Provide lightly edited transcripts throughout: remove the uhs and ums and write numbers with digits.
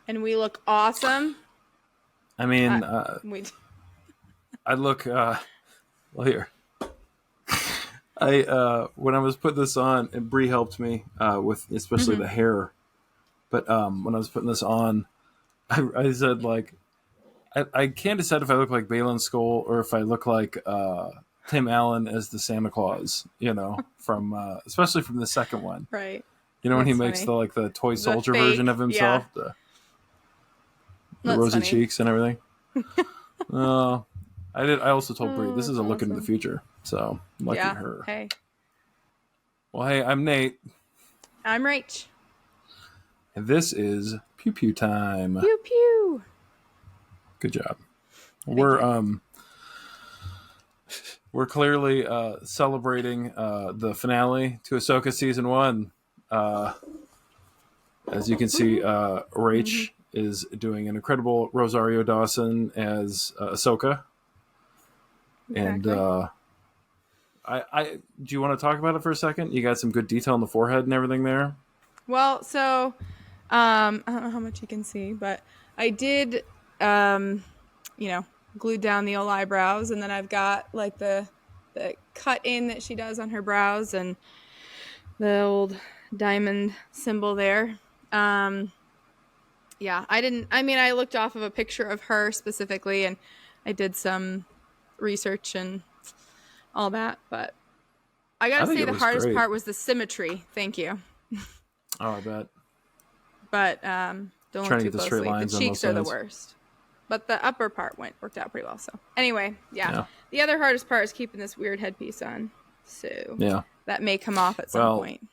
And we look awesome. I mean, I look, well, here. When I was putting this on, and Bree helped me with especially the hair. But when I was putting this on, I said, like, I can't decide if I look like Baylan Skoll or if I look like Tim Allen as the Santa Claus, from especially from the second one. Right. When he makes the toy soldier version of himself, the rosy cheeks and everything. I also told Bree this is a look into the future, so I'm liking her. Hey. Well, hey, I'm Nate. I'm Rach. And this is Pew Pew Time. Pew Pew. Good job. Thank you. We're clearly celebrating the finale to Ahsoka Season 1. As you can see, Rach is doing an incredible Rosario Dawson as Ahsoka. Exactly. And I do you want to talk about it for a second? You got some good detail on the forehead and everything there? Well, so I don't know how much you can see, but I did glued down the old eyebrows, and then I've got like the cut in that she does on her brows and the old diamond symbol there. I looked off of a picture of her specifically, and I did some research and all that, but I gotta say the hardest part was the symmetry. Thank you. Oh, I bet. But don't look too closely. The cheeks are the worst. But the upper part worked out pretty well. So anyway, yeah. The other hardest part is keeping this weird headpiece on. So that may come off at some point.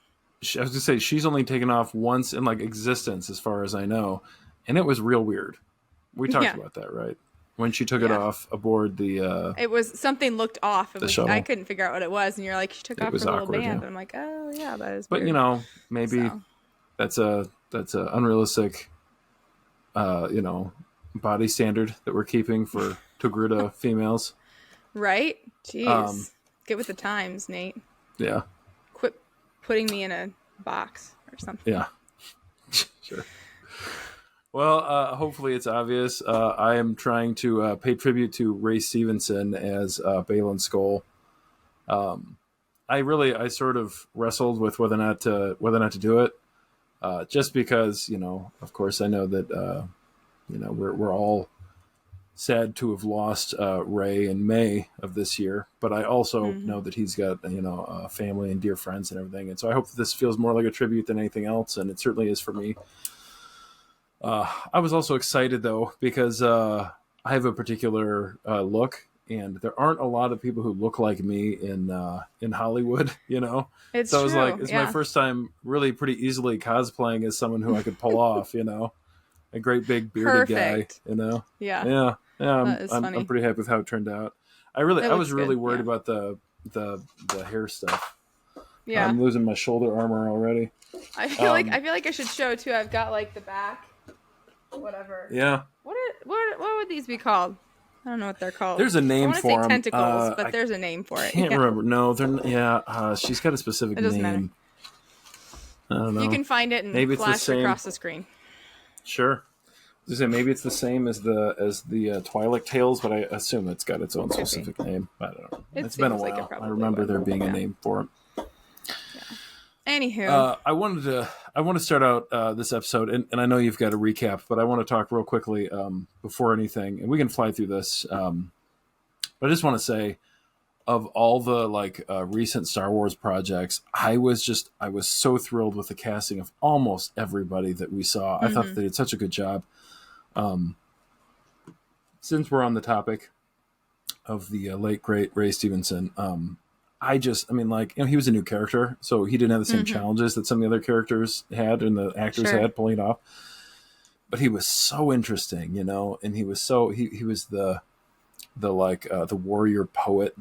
I was gonna say she's only taken off once in existence, as far as I know, and it was real weird. We talked about that, right? When she took it off aboard the. It was something looked off. Shuttle. I couldn't figure out what it was, and you're like, she took off her little band. And I'm like, oh yeah, that is. Weird. But maybe that's a unrealistic, body standard that we're keeping for Togruta females. Right? Jeez. Get with the times, Nate. Yeah. Quit putting me in a box or something. Yeah. Sure. Well, hopefully it's obvious. I am trying to pay tribute to Ray Stevenson as Baylan Skoll. I sort of wrestled with whether or not to do it, just because of course I know that we're all sad to have lost Ray in May of this year, but I also know that he's got a family and dear friends and everything, and so I hope that this feels more like a tribute than anything else, and it certainly is for me. I was also excited though because I have a particular look, and there aren't a lot of people who look like me in Hollywood. It's so I was true. like, it's my first time really pretty easily cosplaying as someone who I could pull off. A great big bearded guy. Yeah. I'm pretty happy with how it turned out. I was really worried about the hair stuff. Yeah, I'm losing my shoulder armor already. I feel like I should show too. I've got the back. Whatever. Yeah. What would these be called? I don't know what they're called. There's a name for them. I want to say tentacles, but there's a name for it. Can't remember. No, they're she's got a specific name. It doesn't matter. I don't know. You can find it and maybe flash it's the same across the screen. Sure. Maybe it's the same as the Twilight Tales, but I assume it's got its own specific name. I don't know. It's been a while. I remember there being a name for it. Anywho, I want to start out this episode, and I know you've got a recap, but I want to talk real quickly before anything, and we can fly through this. But I just want to say, of all the recent Star Wars projects, I was so thrilled with the casting of almost everybody that we saw. I thought they did such a good job. Since we're on the topic of the late great Ray Stevenson, he was a new character, so he didn't have the same challenges that some of the other characters had and the actors had pulling it off. But he was so interesting, and he was so he was the warrior poet,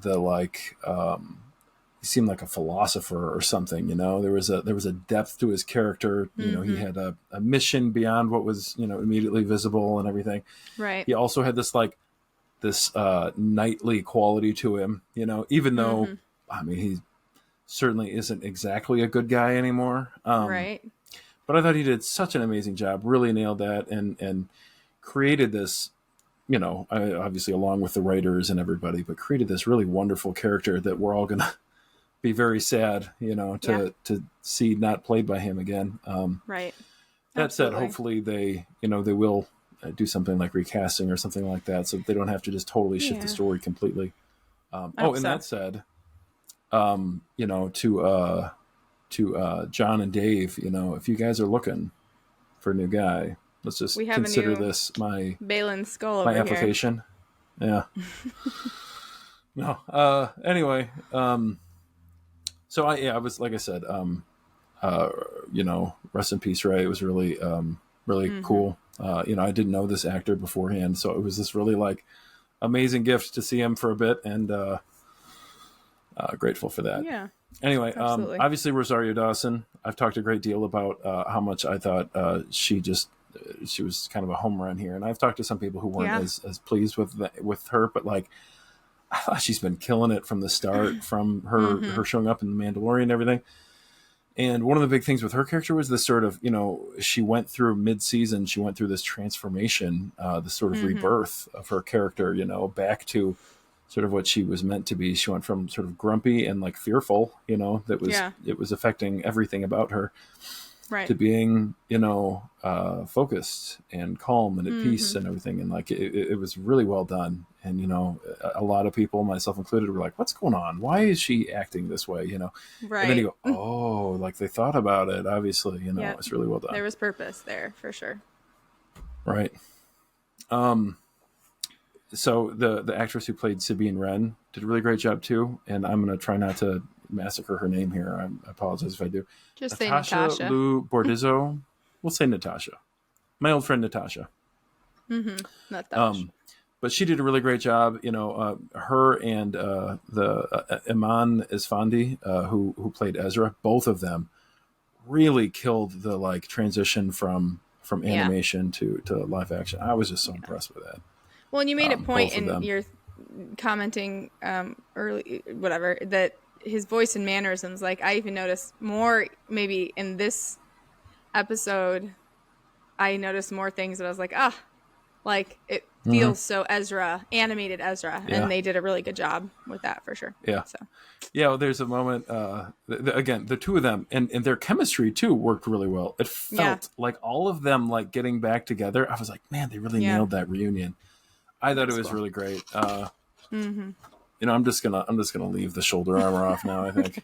he seemed like a philosopher or something, there was a depth to his character. He had a mission beyond what was immediately visible and everything. Right. He also had this knightly quality to him, even though he certainly isn't exactly a good guy anymore. Right. But I thought he did such an amazing job, really nailed that, and created this, obviously along with the writers and everybody, but created this really wonderful character that we're all going to be very sad, to see not played by him again. Right. That Absolutely. said, hopefully they will do something like recasting or something like that, so they don't have to just totally shift the story completely. That said, to John and Dave, if you guys are looking for a new guy, let's just consider this my Balin Skull my application. Here. Yeah. No. Anyway. So I was, like I said, rest in peace, Ray. It was really, really cool. I didn't know this actor beforehand, so it was this really like amazing gift to see him for a bit, and grateful for that. Yeah. Anyway, obviously Rosario Dawson. I've talked a great deal about how much I thought she was kind of a home run here, and I've talked to some people who weren't as pleased with her, but like, I thought she's been killing it from the start, from her showing up in The Mandalorian and everything. And one of the big things with her character was this sort of, she went through mid-season, she went through this transformation, this sort of rebirth of her character, back to sort of what she was meant to be. She went from sort of grumpy and like fearful, it was affecting everything about her, right, to being, focused and calm and at peace and everything. And like, it was really well done. And, a lot of people, myself included, were like, what's going on? Why is she acting this way? Right. And then you go, oh, like they thought about it, obviously, it's really well done. There was purpose there for sure. Right. So the actress who played Sabine Wren did a really great job too. And I'm going to try not to massacre her name here. I apologize if I do. Just say Natasha. Liu Bordizzo. We'll say Natasha. My old friend Natasha. Natasha. But she did a really great job. Her and the Eman Esfandi, who played Ezra, both of them really killed the like transition from animation to live action. I was just so impressed with that. Well, and you made a point in your commenting early, whatever, that his voice and mannerisms, like I even noticed more maybe in this episode, I noticed more things that I was like, like it feels so animated Ezra, and they did a really good job with that for sure. Yeah. So, well, there's a moment, again, the two of them and their chemistry too worked really well. It felt like all of them like getting back together. I was like, man, they really nailed that reunion. I thought it was really great. I'm just gonna leave the shoulder armor off now. I think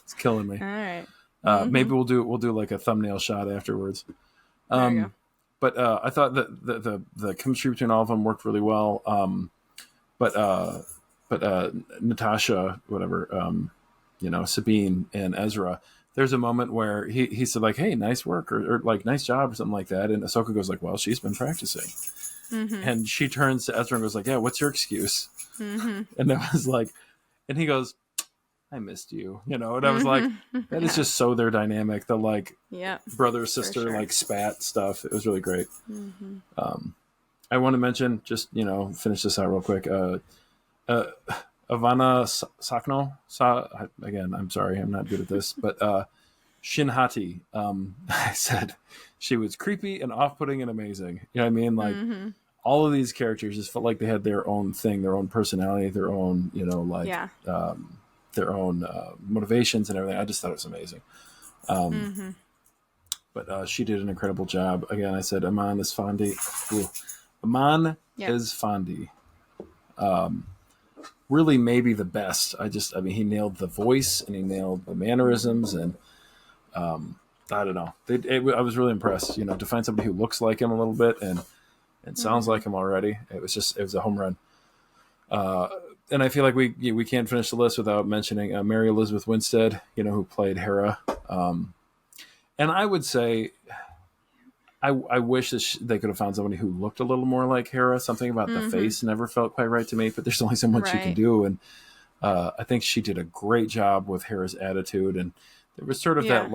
it's killing me. All right. Maybe we'll do like a thumbnail shot afterwards. There you go. But I thought that the chemistry between all of them worked really well. But Natasha, whatever, Sabine and Ezra, there's a moment where he said like, hey, nice work, or like nice job or something like that. And Ahsoka goes like, well, she's been practicing. And she turns to Ezra and goes like, yeah, what's your excuse? And that was like, and he goes, I missed you, and I was like, that is just so their dynamic, the like brother sister like spat stuff. It was really great. I want to mention, just finish this out real quick, Ivanna Sakhno, again, I'm sorry, I'm not good at this, but Shinhati, I said she was creepy and off-putting and amazing. You know what I mean? Like all of these characters just felt like they had their own thing, their own personality, their own, their own motivations and everything. I just thought it was amazing. But she did an incredible job. Again, I said Eman Esfandi. Eman Esfandi. Really maybe the best. I mean, he nailed the voice and he nailed the mannerisms, and I don't know. I was really impressed, to find somebody who looks like him a little bit and sounds like him already. It was a home run. And I feel like we can't finish the list without mentioning Mary Elizabeth Winstead, who played Hera. And I would say, I wish that they could have found somebody who looked a little more like Hera. Something about the face never felt quite right to me, but there's only so much you can do. And I think she did a great job with Hera's attitude. And there was sort of that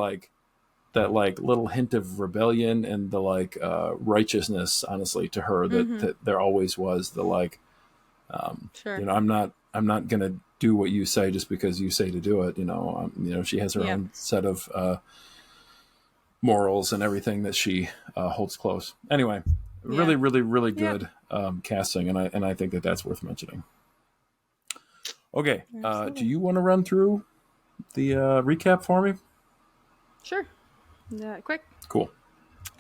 little hint of rebellion and the like righteousness, honestly, to her that there always was. The like, I'm not gonna do what you say just because you say to do it. She has her own set of morals and everything that she holds close. Anyway, really, really, really good casting, and I think that that's worth mentioning. Okay, do you want to run through the recap for me? Sure. Quick. Cool.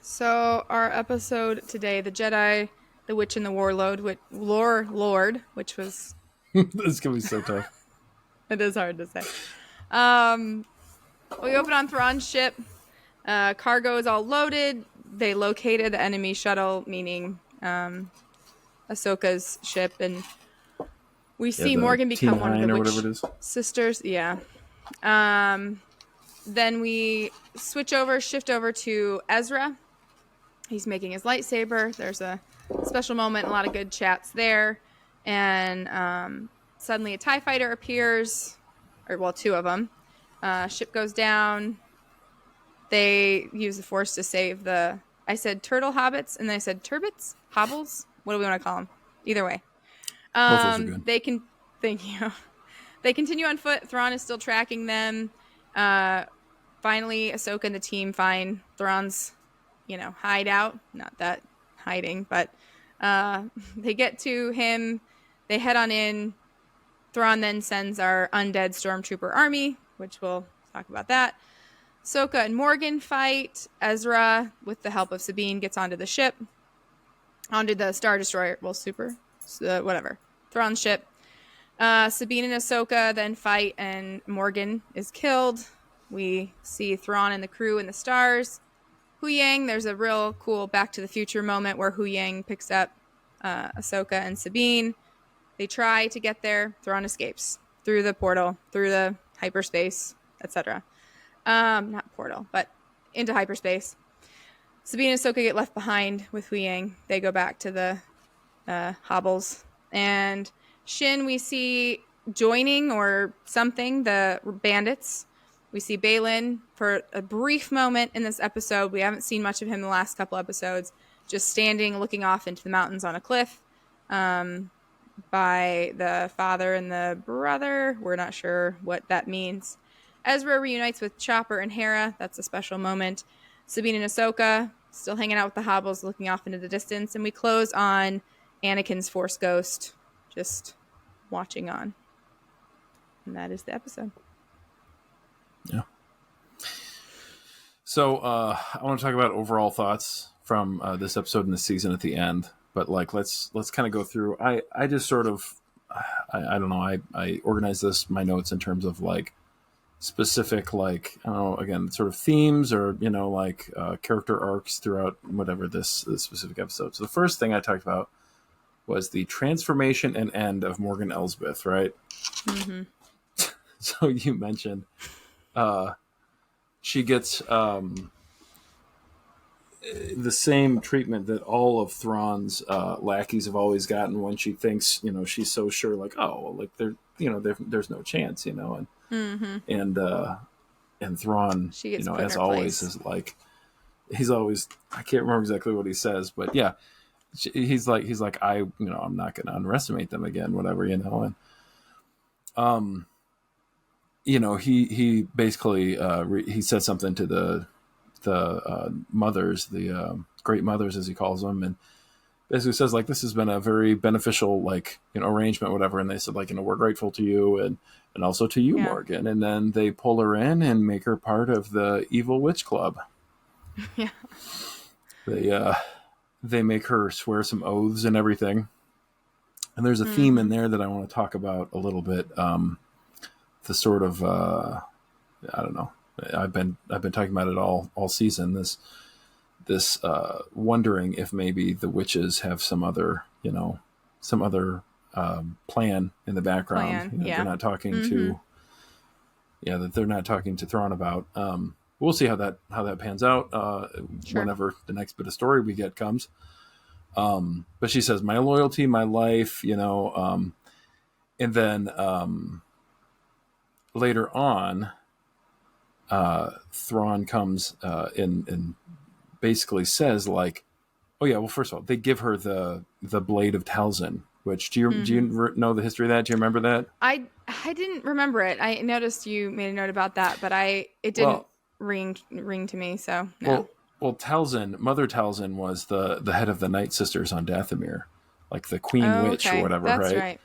So our episode today, the Jedi, the Witch, and the Warlord, which was this is gonna be so tough. It is hard to say. We open on Thrawn's ship. Cargo is all loaded. They located the enemy shuttle, meaning Ahsoka's ship, and we see Morgan become one of the Witch sisters. Yeah. Then we shift over to Ezra. He's making his lightsaber. There's a special moment, a lot of good chats there. And suddenly a TIE fighter appears, two of them. Ship goes down. They use the Force to save I said turtle hobbits, and then I said turbits? Hobbles? What do we want to call them? Either way. Both are good. Thank you. They continue on foot. Thrawn is still tracking them. Finally, Ahsoka and the team find Thrawn's, hideout. Not that hiding, but they get to him. They head on in. Thrawn then sends our undead stormtrooper army, which we'll talk about that. Ahsoka and Morgan fight. Ezra, with the help of Sabine, gets onto the ship. Onto the Star Destroyer. Well, whatever. Thrawn's ship. Sabine and Ahsoka then fight, and Morgan is killed. We see Thrawn and the crew in the stars. Huyang, there's a real cool Back to the Future moment where Huyang picks up Ahsoka and Sabine. They try to get there. Thrawn escapes through the portal, through the hyperspace, etc. Not portal, but into hyperspace. Sabine and Ahsoka get left behind with Huyang. They go back to the hobbles. And Shin, we see joining or something, the bandits. We see Balin for a brief moment in this episode. We haven't seen much of him in the last couple episodes. Just standing, looking off into the mountains on a cliff by the father and the brother. We're not sure what that means. Ezra reunites with Chopper and Hera. That's a special moment. Sabine and Ahsoka still hanging out with the hobbles, looking off into the distance. And we close on Anakin's Force Ghost, just watching on. And that is the episode. Yeah. So I want to talk about overall thoughts from this episode and the season at the end. But let's kind of go through. I just sort of I don't know. I organize my notes in terms of specific I don't know, again, sort of themes or character arcs throughout whatever this specific episode. So the first thing I talked about was the transformation and end of Morgan Elsbeth, right? Mm-hmm. So you mentioned she gets the same treatment that all of Thrawn's lackeys have always gotten when she thinks, she's so sure, there's no chance, and and Thrawn, as always, is he's always, I can't remember exactly what he says, but yeah, he's like I'm not going to underestimate them again, whatever, and he basically he said something to the mothers, the great mothers as he calls them, and basically says this has been a very beneficial arrangement, whatever. And they said we're grateful to you and also to you, Morgan. And then they pull her in and make her part of the evil witch club. Yeah. They make her swear some oaths and everything. And there's a theme in there that I want to talk about a little bit. The sort of I don't know. I've been talking about it all season. This wondering if maybe the witches have some other plan in the background. They're not talking to that they're not talking to Thrawn about. We'll see how that pans out whenever the next bit of story we get comes. But she says, "My loyalty, my life," and then later on, Thrawn comes and basically says oh yeah, well, first of all, they give her the Blade of Talzin, which do you know the history of that? Do you remember that? I didn't remember it. I noticed you made a note about that, but it didn't ring to me. So no. Well, Mother Talzin was the head of the Night Sisters on Dathomir, like the Queen Witch or whatever, That's right?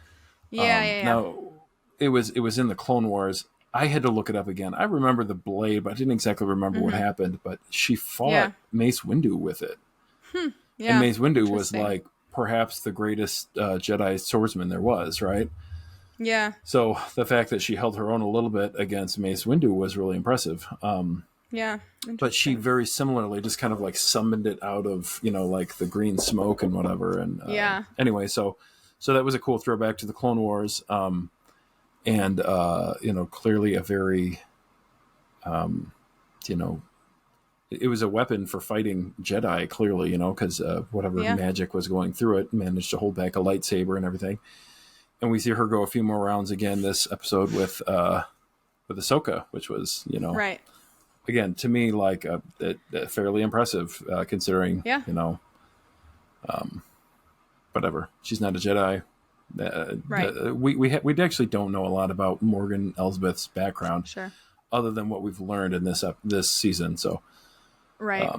Yeah. Now, it was in the Clone Wars. I had to look it up again. I remember the blade, but I didn't exactly remember what happened. But she fought Mace Windu with it. Yeah, and Mace Windu was like perhaps the greatest Jedi swordsman there was, right? Yeah. So the fact that she held her own a little bit against Mace Windu was really impressive. Yeah. But she very similarly just kind of like summoned it out of, like the green smoke and whatever. And anyway, so that was a cool throwback to the Clone Wars. And clearly a very, it was a weapon for fighting Jedi, clearly, because whatever magic was going through it managed to hold back a lightsaber and everything. And we see her go a few more rounds again this episode with Ahsoka, which was, right. Again, to me, like fairly impressive, considering, whatever. She's not a Jedi. Right. We actually don't know a lot about Morgan Elsbeth's background, sure, other than what we've learned in this season. So, right.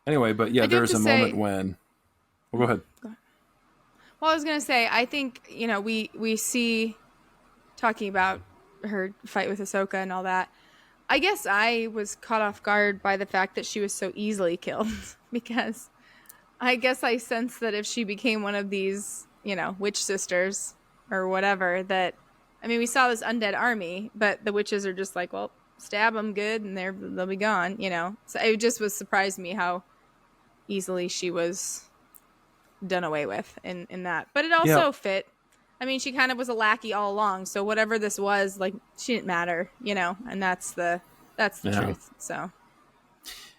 Anyway, but yeah, there's a moment when. Well, go ahead. Well, I was gonna say, I think we see, talking about her fight with Ahsoka and all that. I guess I was caught off guard by the fact that she was so easily killed because I guess I sensed that if she became one of these, witch sisters or whatever, that, I mean, we saw this undead army, but the witches are just like, well, stab them good and they'll be gone, So it just was surprised me how easily she was done away with in that. But it also fit. I mean, she kind of was a lackey all along, so whatever this was, like, she didn't matter, and that's the truth. So.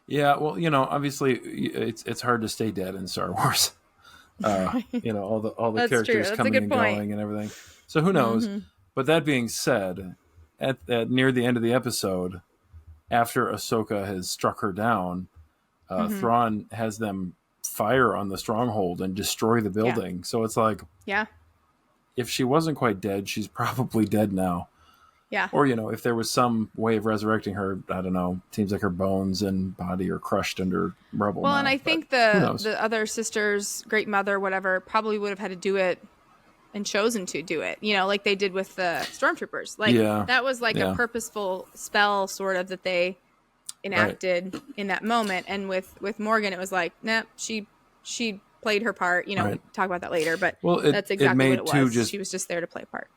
Yeah, well, obviously it's hard to stay dead in Star Wars. All the characters coming and going and everything. So who knows? Mm-hmm. But that being said, at near the end of the episode, after Ahsoka has struck her down, Thrawn has them fire on the stronghold and destroy the building. So it's like, if she wasn't quite dead, she's probably dead now. Yeah. Or, if there was some way of resurrecting her, I don't know. Seems like her bones and body are crushed under rubble. Well, now, and I think the other sister's great mother, whatever, probably would have had to do it and chosen to do it, like they did with the stormtroopers. Like, that was like a purposeful spell sort of that they enacted in that moment. And with Morgan, it was like, nah, she played her part. We'll talk about that later. But that's exactly what it was. She was just there to play a part.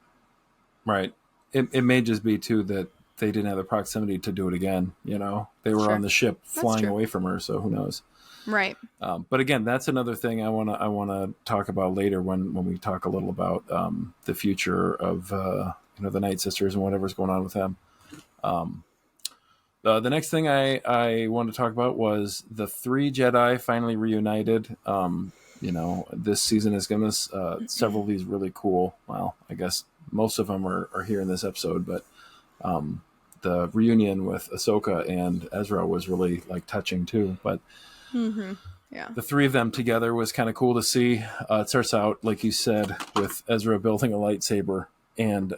Right. It may just be, too, that they didn't have the proximity to do it again, They were on the ship flying away from her, so who knows? Right. But again, that's another thing I wanna talk about later when we talk a little about the future of the Night Sisters and whatever's going on with them. The next thing I wanted to talk about was the 3 Jedi finally reunited. This season has given us several of these really cool, well, I guess most of them are here in this episode, but the reunion with Ahsoka and Ezra was really like touching too. But the 3 of them together was kind of cool to see. It starts out, like you said, with Ezra building a lightsaber, and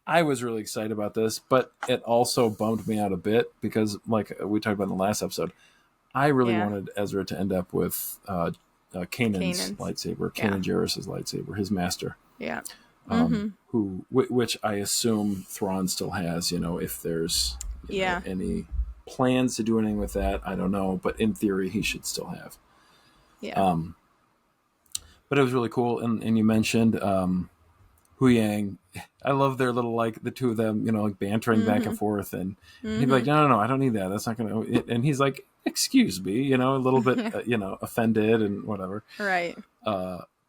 I was really excited about this, but it also bummed me out a bit because, like we talked about in the last episode, I really wanted Ezra to end up with Kanan's lightsaber, Kanan Jarrus's lightsaber, his master. Yeah. Which I assume Thrawn still has, if there's any plans to do anything with that, I don't know, but in theory he should still have. Yeah. But it was really cool, and you mentioned Hu Yang. I love their little, like, the two of them, like bantering back and forth, and he'd be like, no, I don't need that. That's not gonna. And he's like, excuse me, a little bit, offended and whatever. Right.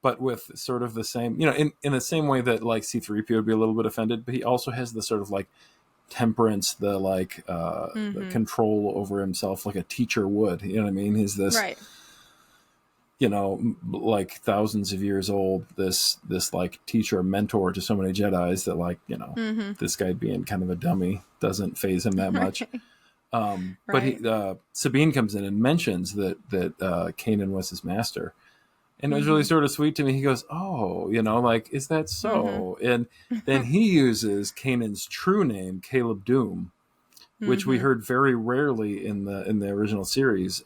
But with sort of the same, in the same way that like C-3PO would be a little bit offended, but he also has the sort of like temperance, the like the control over himself, like a teacher would. You know what I mean? He's this, like thousands of years old, this like teacher, mentor to so many Jedis that, like, this guy being kind of a dummy doesn't faze him that much. But Sabine comes in and mentions that Kanan was his master. And it was really sort of sweet to me. He goes, oh, like, is that so? And then he uses Kanan's true name, Caleb Doom, which we heard very rarely in the original series.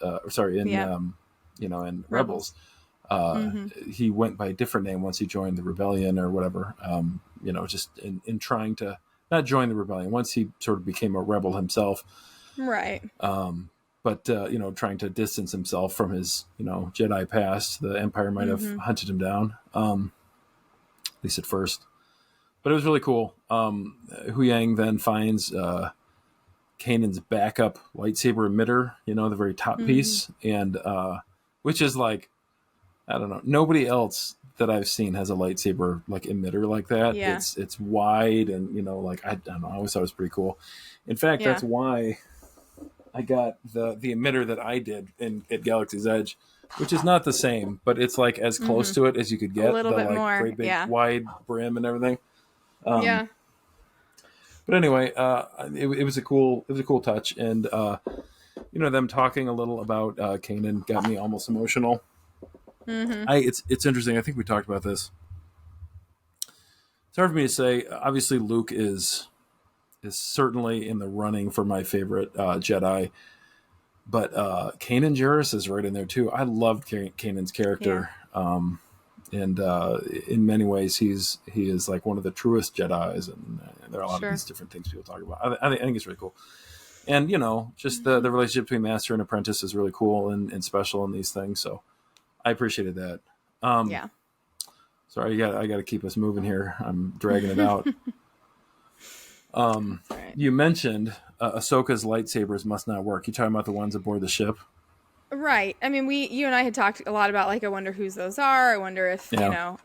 In Rebels. He went by a different name once he joined the rebellion or whatever. Just in trying to not join the rebellion, once he sort of became a rebel himself. Right. But trying to distance himself from his, Jedi past. The Empire might have hunted him down, at least at first. But it was really cool. Hu Yang then finds Kanan's backup lightsaber emitter, the very top piece, and which is like, I don't know, nobody else that I've seen has a lightsaber like emitter like that. Yeah. It's wide and I don't know, I always thought it was pretty cool. In fact, that's why I got the emitter that I did at Galaxy's Edge, which is not the same, but it's like as close to it as you could get. A little bit more, great big wide brim and everything. Yeah. But anyway, it was a cool touch, and them talking a little about Kanan got me almost emotional. It's interesting. I think we talked about this. It's hard for me to say. Obviously, Luke is certainly in the running for my favorite Jedi, but Kanan Jarrus is right in there too. I loved Kanan's character, and in many ways, he is like one of the truest Jedis, and there are a lot of these different things people talk about. I think it's really cool, and just the relationship between master and apprentice is really cool and special in these things. So I appreciated that. Sorry, I got to keep us moving here. I'm dragging it out. Right. You mentioned Ahsoka's lightsabers must not work. You talking about the ones aboard the ship? Right. I mean, you and I had talked a lot about I wonder whose those are. I wonder if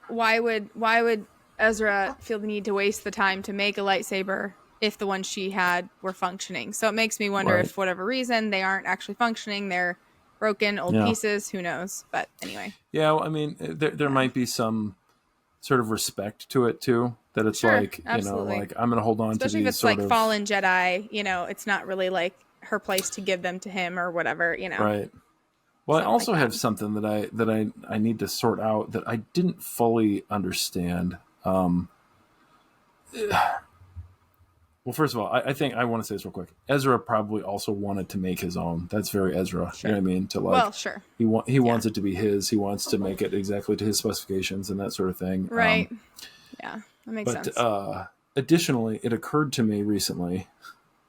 why would Ezra feel the need to waste the time to make a lightsaber if the ones she had were functioning? So it makes me wonder if, for whatever reason, they aren't actually functioning. They're broken, old pieces. Who knows? But anyway. Yeah, well, I mean, there might be some sort of respect to it too. That it's absolutely. I'm going to hold on especially to these. Especially if it's fallen Jedi, it's not really like her place to give them to him or whatever, Right. Well, I also have something that I need to sort out that I didn't fully understand. Well, first of all, I think I want to say this real quick. Ezra probably also wanted to make his own. That's very Ezra. Sure. You know what I mean? To He wants it to be his. He wants to make it exactly to his specifications and that sort of thing. Right. Yeah, that makes sense. But additionally, it occurred to me recently,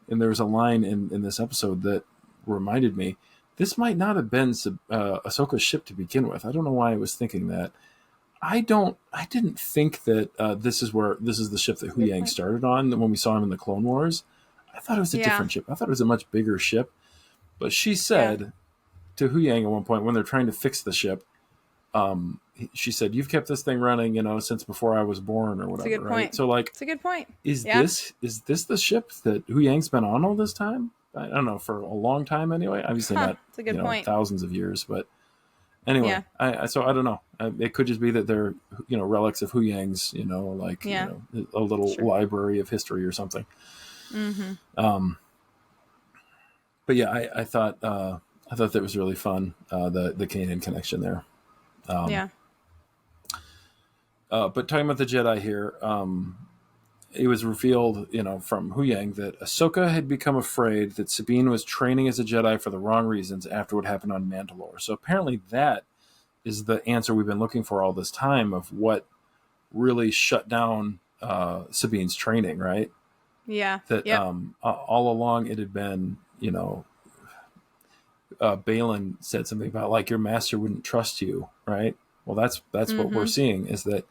and there was a line in this episode that reminded me, this might not have been Ahsoka's ship to begin with. I don't know why I was thinking that. I didn't think that this is the ship that Hu Yang started on when we saw him in the Clone Wars. I thought it was a different ship. I thought it was a much bigger ship. But she said to Hu Yang at one point when they're trying to fix the ship, she said, "You've kept this thing running, since before I was born or whatever." That's a good point. So it's a good point. Is this the ship that Hu Yang's been on all this time? I don't know, for a long time anyway. Obviously not that's a good point. Thousands of years, but anyway, so I don't know. It could just be that they're relics of Hu Yang's, a little library of history or something. But yeah, I thought that was really fun. The Kanan connection there. But talking about the Jedi here, it was revealed, from Hu Yang that Ahsoka had become afraid that Sabine was training as a Jedi for the wrong reasons after what happened on Mandalore. So apparently that is the answer we've been looking for all this time of what really shut down Sabine's training, right? Yeah. That all along it had been, Balin said something about your master wouldn't trust you, right? Well, that's what we're seeing is that,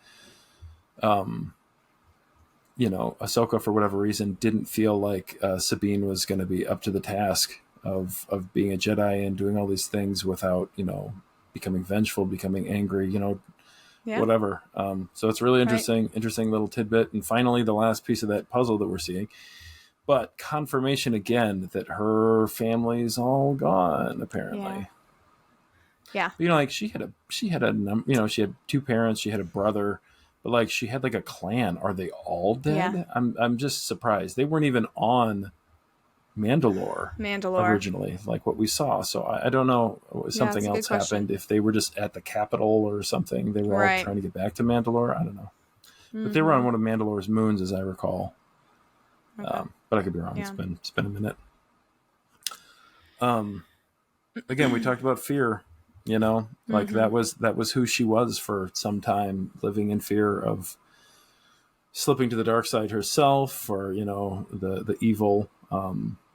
Ahsoka, for whatever reason, didn't feel like Sabine was going to be up to the task of being a Jedi and doing all these things without, becoming vengeful, becoming angry, whatever. So it's really interesting little tidbit. And finally, the last piece of that puzzle that we're seeing, but confirmation again that her family's all gone, apparently. Yeah. She had she had two parents, she had a brother, but she had a clan. Are they all dead? Yeah. I'm just surprised. They weren't even on Mandalore originally, what we saw. So I don't know, something else happened. If they were just at the capital or something, they were all trying to get back to Mandalore. I don't know. But they were on one of Mandalore's moons, as I recall. Okay. But I could be wrong. Yeah. It's been a minute. Again, we talked about fear, like that was who she was for some time, living in fear of slipping to the dark side herself, or, the evil,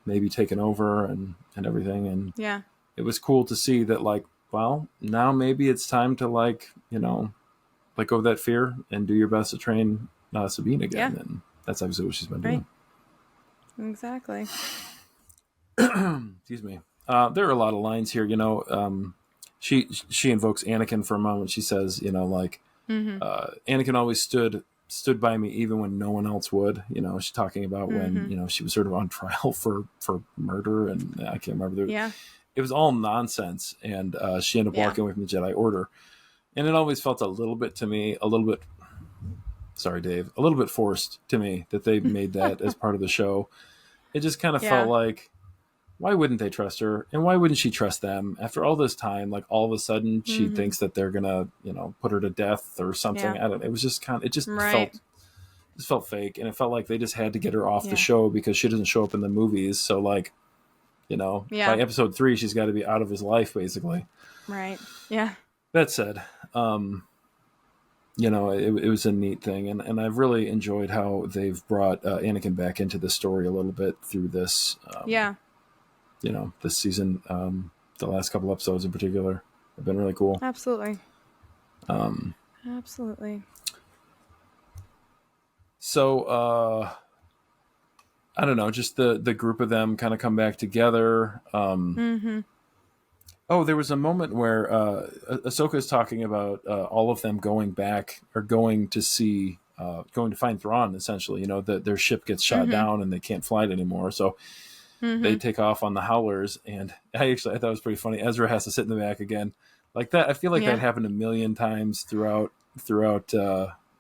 maybe taking over and everything. And yeah, it was cool to see that, like, well, now maybe it's time to, like, let go of that fear and do your best to train Sabine again. Yeah. And that's obviously what she's been doing. Exactly. Excuse me. There are a lot of lines here, she invokes Anakin for a moment. She says, Anakin always stood by me even when no one else would. She's talking about when, she was sort of on trial for murder, and I can't remember. It was all nonsense, and she ended up walking away from the Jedi Order. And it always felt a little bit forced to me that they made that as part of the show. It just kind of felt like, why wouldn't they trust her? And why wouldn't she trust them? After all this time, like, all of a sudden she thinks that they're going to, put her to death or something. I don't know. It was just felt fake. And it felt like they just had to get her off the show because she doesn't show up in the movies. So, like, by episode 3, she's got to be out of his life, basically. Right. Yeah. That said, it was a neat thing. And I've really enjoyed how they've brought Anakin back into the story a little bit through this. This season, the last couple episodes in particular have been really cool. Absolutely. Absolutely. So, I don't know, just the group of them kind of come back together. Oh, there was a moment where Ahsoka is talking about all of them going back, or going to find Thrawn, essentially. That their ship gets shot down and they can't fly it anymore. So they take off on the Howlers, and I thought it was pretty funny. Ezra has to sit in the back again, like that. I feel like that happened a million times throughout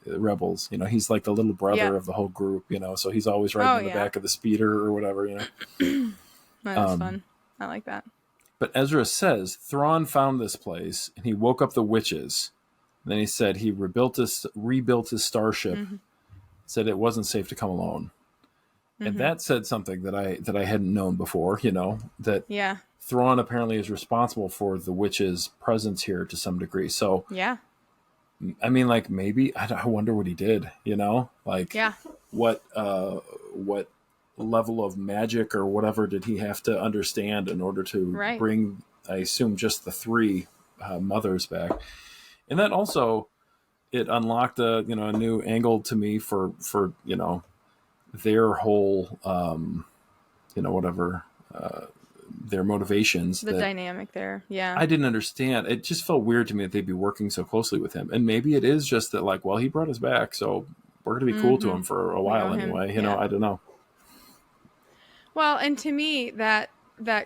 Rebels. He's like the little brother of the whole group. So he's always riding in the back of the speeder or whatever. That's fun. I like that. But Ezra says Thrawn found this place and he woke up the witches. And then he said he rebuilt his starship. Said it wasn't safe to come alone. And that said something that I hadn't known before, that Thrawn apparently is responsible for the witches' presence here to some degree. So, I mean, like, maybe, I wonder what he did, like, what level of magic or whatever did he have to understand in order to bring, I assume, just the 3 mothers back. And then also it unlocked a new angle to me for their whole, their motivations. The dynamic there. Yeah. I didn't understand. It just felt weird to me that they'd be working so closely with him. And maybe it is just that, like, well, he brought us back, so we're going to be cool to him for a while anyway. I don't know. Well, and to me, that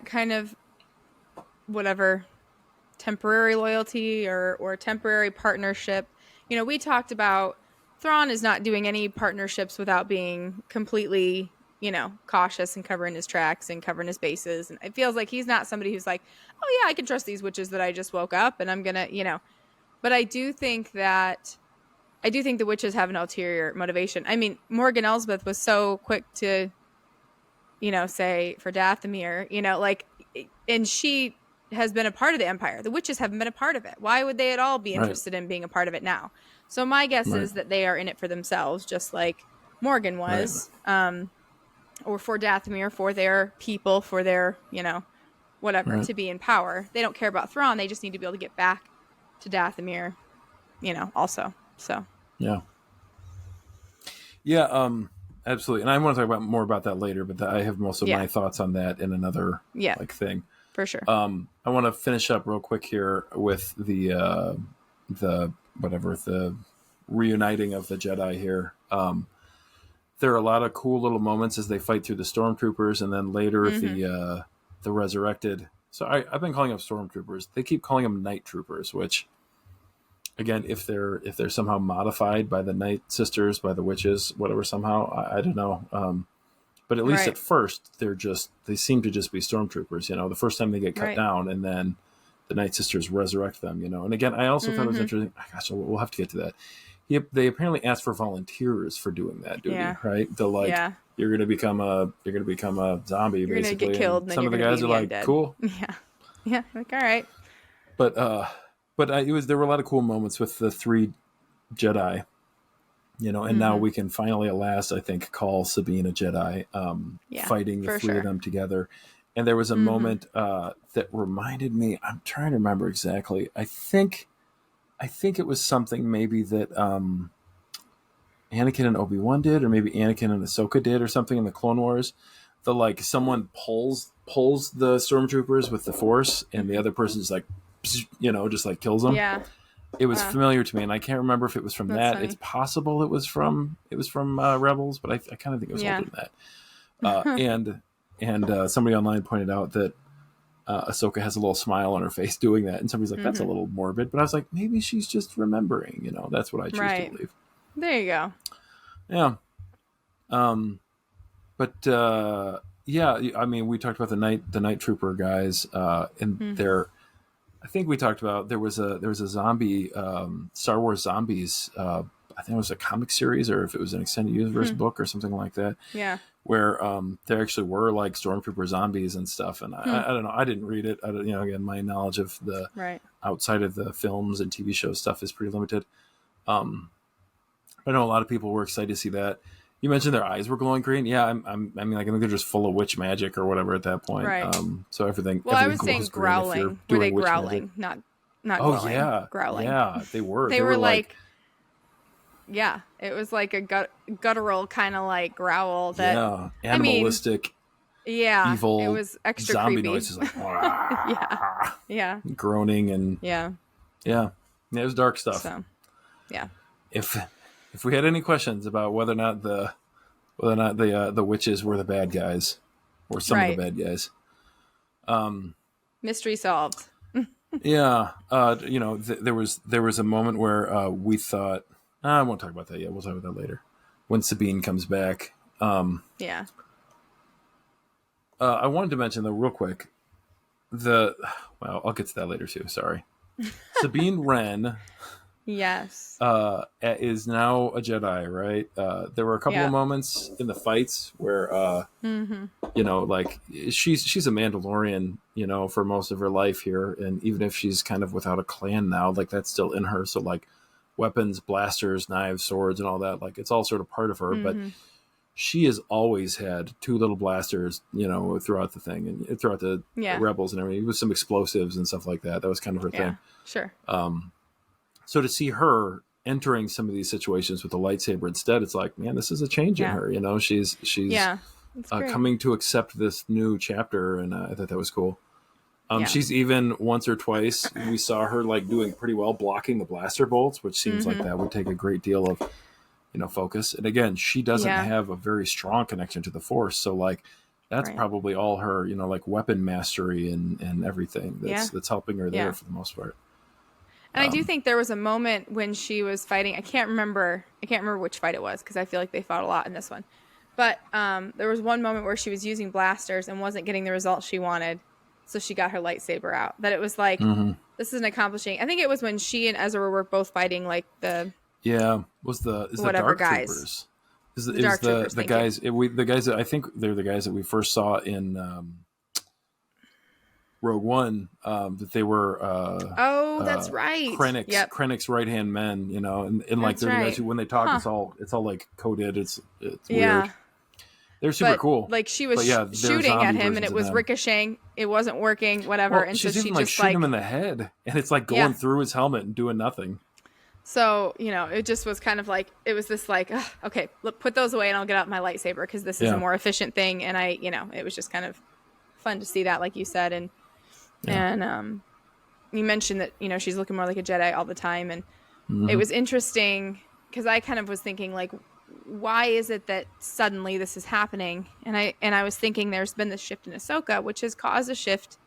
kind of whatever temporary loyalty or temporary partnership, we talked about Thrawn is not doing any partnerships without being completely, cautious and covering his tracks and covering his bases. And it feels like he's not somebody who's like, oh yeah, I can trust these witches that I just woke up and I'm going to, but I do think the witches have an ulterior motivation. I mean, Morgan Elsbeth was so quick to, say for Dathomir, and she has been a part of the Empire. The witches haven't been a part of it. Why would they at all be interested in being a part of it now? So my guess is that they are in it for themselves, just like Morgan was, or for Dathomir, for their people, for their, whatever, to be in power. They don't care about Thrawn. They just need to be able to get back to Dathomir, also. So. Yeah. Yeah, absolutely. And I want to talk more about that later, but I have most of my thoughts on that in another thing. For sure. I want to finish up real quick here with the reuniting of the Jedi here. There are a lot of cool little moments as they fight through the stormtroopers, and then later the resurrected. So I've been calling them stormtroopers. They keep calling them night troopers, which, again, if they're somehow modified by the Night Sisters, by the witches, whatever, somehow, I don't know. But at least at first, they seem to just be stormtroopers. The first time they get cut down, and then the Night Sisters resurrect them. And again, I also thought it was interesting. Gosh, we'll have to get to that. They apparently asked for volunteers for doing that duty, right? you're gonna become a zombie. You're basically. Gonna get killed. And some of the guys are like, cool. Yeah. Like, all right. But there were a lot of cool moments with the 3 Jedi, and now we can finally, at last, I think, call Sabine a Jedi, fighting the 3 of them together. And there was a moment that reminded me. I'm trying to remember exactly. I think it was something maybe that Anakin and Obi-Wan did, or maybe Anakin and Ahsoka did, or something in the Clone Wars. Someone pulls the stormtroopers with the Force, and the other person just just kills them. Yeah. It was familiar to me, and I can't remember if it was from that. Funny. It's possible it was from Rebels, but I kind of think it was older than that. And somebody online pointed out that Ahsoka has a little smile on her face doing that, and somebody's like, "That's a little morbid," but I was like, maybe she's just remembering. That's what I choose to believe. There you go. Yeah. But I mean, we talked about the night trooper guys, and I think we talked about there was a zombie, Star Wars Zombies. I think it was a comic series, or if it was an extended universe book or something like that. Yeah. Where there actually were like stormtrooper zombies and stuff, and I don't know. I didn't read it. Again, my knowledge of the outside of the films and TV show stuff is pretty limited. I know a lot of people were excited to see that. You mentioned their eyes were glowing green. Yeah, I mean, I think they're just full of witch magic or whatever at that point. Right. So everything. Well, I was saying growling. Were they growling? Not glowing. Oh yeah, growling. Yeah, they were. They were like. Yeah, it was like a guttural kind of like growl that animalistic. Evil. It was extra zombie creepy. noises like yeah, groaning and yeah. It was dark stuff. So, yeah. If we had any questions about whether or not the witches were the bad guys or some of the bad guys, mystery solved. Yeah, there was a moment where we thought. I won't talk about that yet. We'll talk about that later when Sabine comes back. Yeah. I wanted to mention though, real quick, I'll get to that later too. Sorry, Sabine Wren. Yes. Is now a Jedi, right? There were a couple of moments in the fights where, like she's a Mandalorian, for most of her life here, and even if she's kind of without a clan now, like that's still in her. So like weapons, blasters, knives, swords, and all that, like it's all sort of part of her. But she has always had 2 little blasters, throughout the thing and throughout the Rebels and everything, with some explosives and stuff like that. That was kind of her thing. Sure. So to see her entering some of these situations with a lightsaber instead, it's like, man, this is a change in her. She's coming to accept this new chapter, and I thought that was cool. She's even once or twice we saw her like doing pretty well blocking the blaster bolts, which seems like that would take a great deal of focus. And again, she doesn't have a very strong connection to the Force, so like that's probably all her like weapon mastery and everything that's helping her there for the most part. And I do think there was a moment when she was fighting. I can't remember which fight it was because I feel like they fought a lot in this one. But there was one moment where she was using blasters and wasn't getting the results she wanted, so she got her lightsaber out. That it was like this isn't accomplishing. I think it was when she and Ezra were both fighting like the Dark guys. Troopers. The guys that I think they're the guys that we first saw in Rogue One, that they were that's right, Krennic's right hand men, and like they're the guys who, when they talk, it's all like coded. It's weird. They're super cool. Like she was shooting at him, and it was ricocheting. It wasn't working. Whatever. And she's so she even just shooting him in the head, and it's like going through his helmet and doing nothing. So it just was kind of like it was this like okay, look, put those away, and I'll get out my lightsaber because this is a more efficient thing. And it was just kind of fun to see that, like you said, and you mentioned that she's looking more like a Jedi all the time, and it was interesting because I kind of was thinking like, why is it that suddenly this is happening? And I was thinking there's been this shift in Ahsoka, which has caused a shift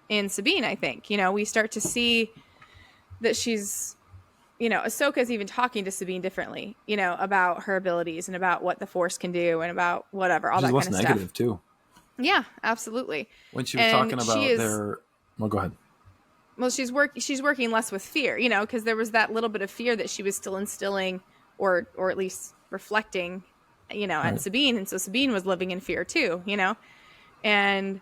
in Sabine. I think we start to see that she's Ahsoka's even talking to Sabine differently, about her abilities and about what the Force can do and about whatever, all that kind of stuff. She's less negative too. Yeah, absolutely. When she was talking about well, go ahead. Well, she's working less with fear, because there was that little bit of fear that she was still instilling or at least reflecting at Sabine. And so Sabine was living in fear too, and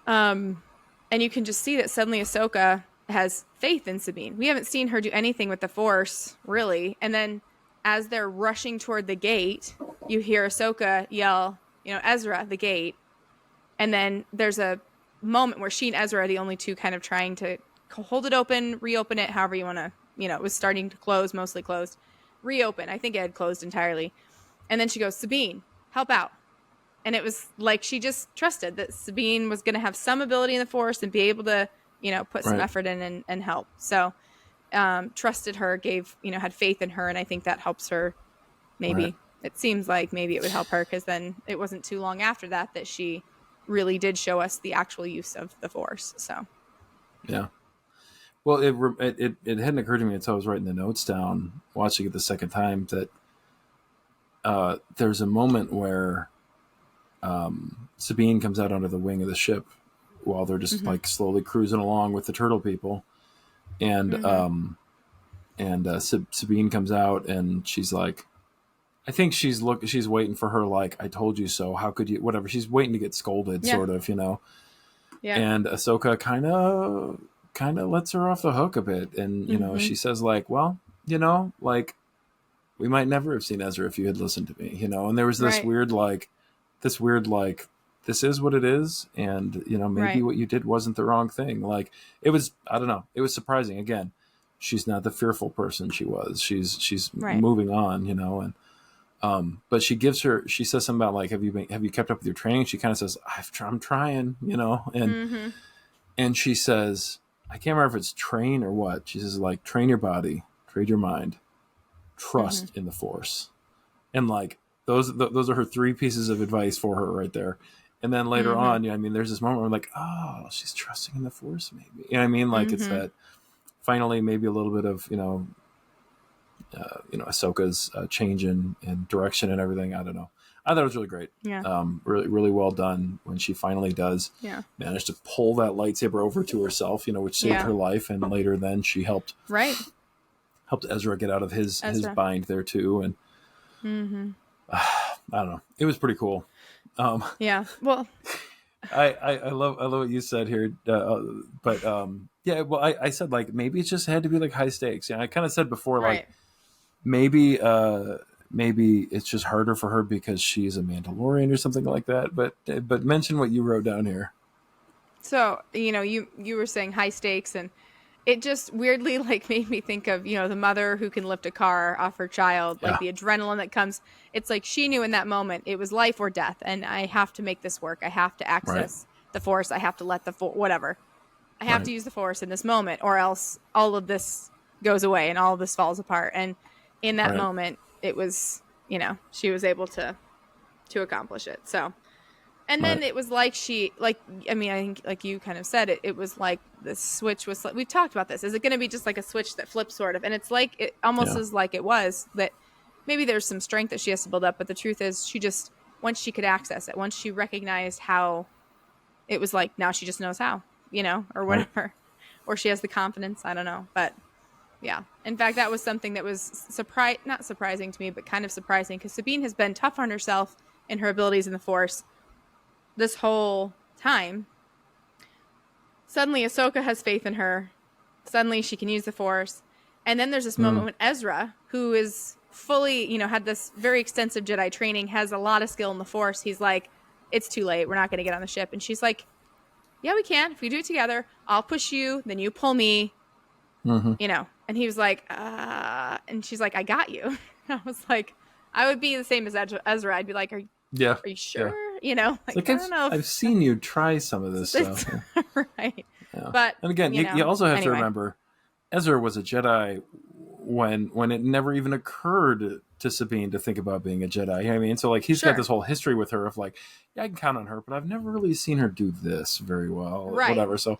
you can just see that suddenly Ahsoka has faith in Sabine. We haven't seen her do anything with the Force, really. And then as they're rushing toward the gate, you hear Ahsoka yell, Ezra, the gate. And then there's a moment where she and Ezra are the only two kind of trying to hold it open, reopen it, however you want to, it was starting to close, mostly closed. Reopen. I think it had closed entirely. And then she goes, Sabine, help out. And it was like she just trusted that Sabine was going to have some ability in the Force and be able to, put some effort in and help. So trusted her, had faith in her. And I think that helps her. Maybe it seems like maybe it would help her, because then it wasn't too long after that she really did show us the actual use of the Force. So, yeah. Well, it hadn't occurred to me until I was writing the notes down, watching it the second time, that there's a moment where Sabine comes out under the wing of the ship while they're just like slowly cruising along with the turtle people, and Sabine comes out and she's like, I think she's waiting for her, like, I told you so, how could you, whatever. She's waiting to get scolded, sort of, Yeah. And Ahsoka kind of lets her off the hook a bit, and she says, like, well, like, we might never have seen Ezra if you had listened to me, and there was this weird this is what it is, and maybe what you did wasn't the wrong thing. Like, it was, I don't know, it was surprising. Again, she's not the fearful person she was. She's moving on, and but she says something about, like, have you kept up with your training? She kind of says, I'm trying, and she says, I can't remember if it's train or what. She says, like, train your body, trade your mind, trust in the Force. And, like, those are her 3 pieces of advice for her right there. And then later on, there's this moment where I'm like, oh, she's trusting in the Force, maybe. Like, it's that finally maybe a little bit of, Ahsoka's change in direction and everything. I don't know. I thought it was really great. Yeah. Really, really well done when she finally does manage to pull that lightsaber over to herself, which saved her life. And later then she helped Ezra get out of his bind there too. And I don't know. It was pretty cool. Yeah. Well, I love what you said here. But I said, like, maybe it just had to be, like, high stakes. I kind of said before, like, maybe it's just harder for her because she's a Mandalorian or something like that. But mention what you wrote down here. So, you were saying high stakes, and it just weirdly, like, made me think of, the mother who can lift a car off her child, like the adrenaline that comes. It's like she knew in that moment it was life or death, and I have to make this work. I have to access the Force. I have to let whatever. I have to use the Force in this moment, or else all of this goes away and all of this falls apart. And in that moment, it was, she was able to accomplish it. So, and then it was like I think, like you kind of said, it was like the switch was, we've talked about this. Is it going to be just like a switch that flips, sort of? And it's like, it almost is like it was that maybe there's some strength that she has to build up, but the truth is she just, once she could access it, once she recognized how, it was like, now she just knows how, or whatever, or she has the confidence. I don't know. But yeah, in fact, that was something that was not surprising to me, but kind of surprising, because Sabine has been tough on herself and her abilities in the Force this whole time. Suddenly Ahsoka has faith in her. Suddenly she can use the Force. And then there's this moment when Ezra, who is fully, had this very extensive Jedi training, has a lot of skill in the Force. He's like, it's too late. We're not going to get on the ship. And she's like, yeah, we can. If we do it together, I'll push you, then you pull me, And he was like, and she's like, I got you. I was like, I would be the same as Ezra. I'd be like, are you sure? Yeah. Like I don't know. I've seen you try some of this stuff. Right. Yeah. But and again, you also have to remember, Ezra was a Jedi when it never even occurred to Sabine to think about being a Jedi. So, like, he's got this whole history with her of, like, yeah, I can count on her, but I've never really seen her do this very well. Right. Whatever. So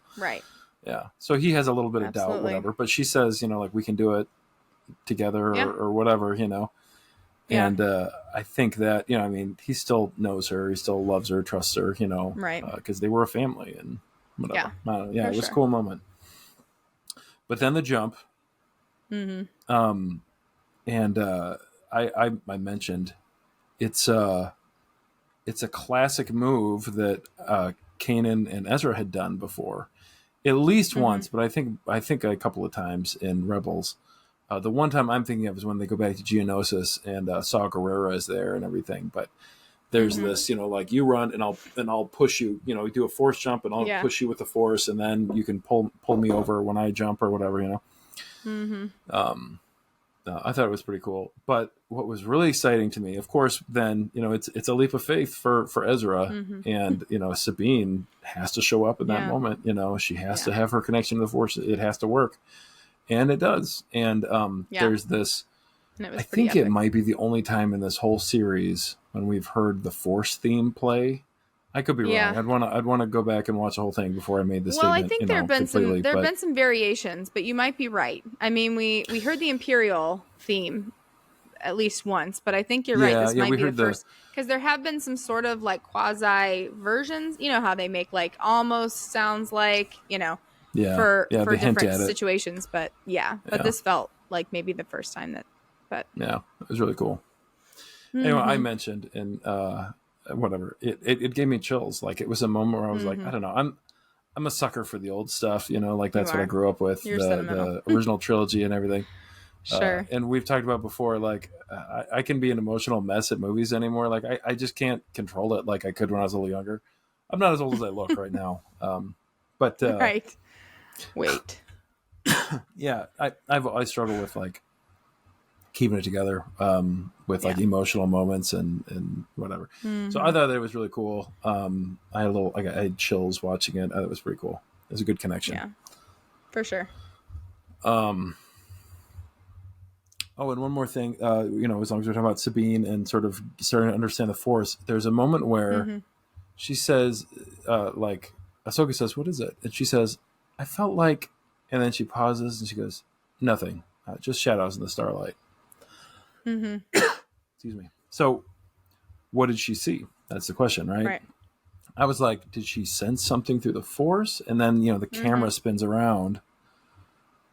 yeah. So he has a little bit of doubt, whatever. But she says, like, we can do it together or whatever, Yeah. And I think that, he still knows her. He still loves her, trusts her, because they were a family and whatever. Yeah, it was a cool moment. But then the jump. Mm-hmm. And I mentioned it's a classic move that Kanan and Ezra had done before, at least once, but I think a couple of times in Rebels. The one time I'm thinking of is when they go back to Geonosis and Saw Gerrera is there and everything. But there's this, like you run and I'll push you. Do a force jump and I'll push you with the force, and then you can pull me over when I jump or whatever. I thought it was pretty cool. But what was really exciting to me, of course, then it's a leap of faith for Ezra, and Sabine has to show up in that moment. She has to have her connection to the force. It has to work. And it does. And there's this, I think epic. It might be the only time in this whole series when we've heard the Force theme play. I could be wrong. I'd want to go back and watch the whole thing before I made the statement. Well, I think there have been some variations, but you might be right. I mean, we heard the Imperial theme at least once, but I think you're right. This might be the first, because there have been some sort of like quasi versions. You know how they make like almost sounds like for different situations, but this felt like maybe the first time that. But yeah, it was really cool. Anyway, I mentioned and whatever it gave me chills. Like it was a moment where I was like, I don't know, I'm a sucker for the old stuff. Like that's what I grew up with, the original trilogy and everything. Sure. And we've talked about before, like I can be an emotional mess at movies anymore. Like I just can't control it like I could when I was a little younger. I'm not as old as I look right now. But right. Wait. Yeah, I struggle with like keeping it together with like emotional moments and whatever. So I thought that it was really cool. I had chills watching it. I thought it was pretty cool. It was a good connection. Yeah, for sure. Oh, and one more thing, as long as we're talking about Sabine and sort of starting to understand the Force, there's a moment where she says, like, Ahsoka says, "What is it?" And she says, "I felt like," and then she pauses and she goes, "Nothing, just shadows in the starlight." Excuse me. So, what did she see? That's the question, right? Right. I was like, did she sense something through the Force? And then, the camera spins around.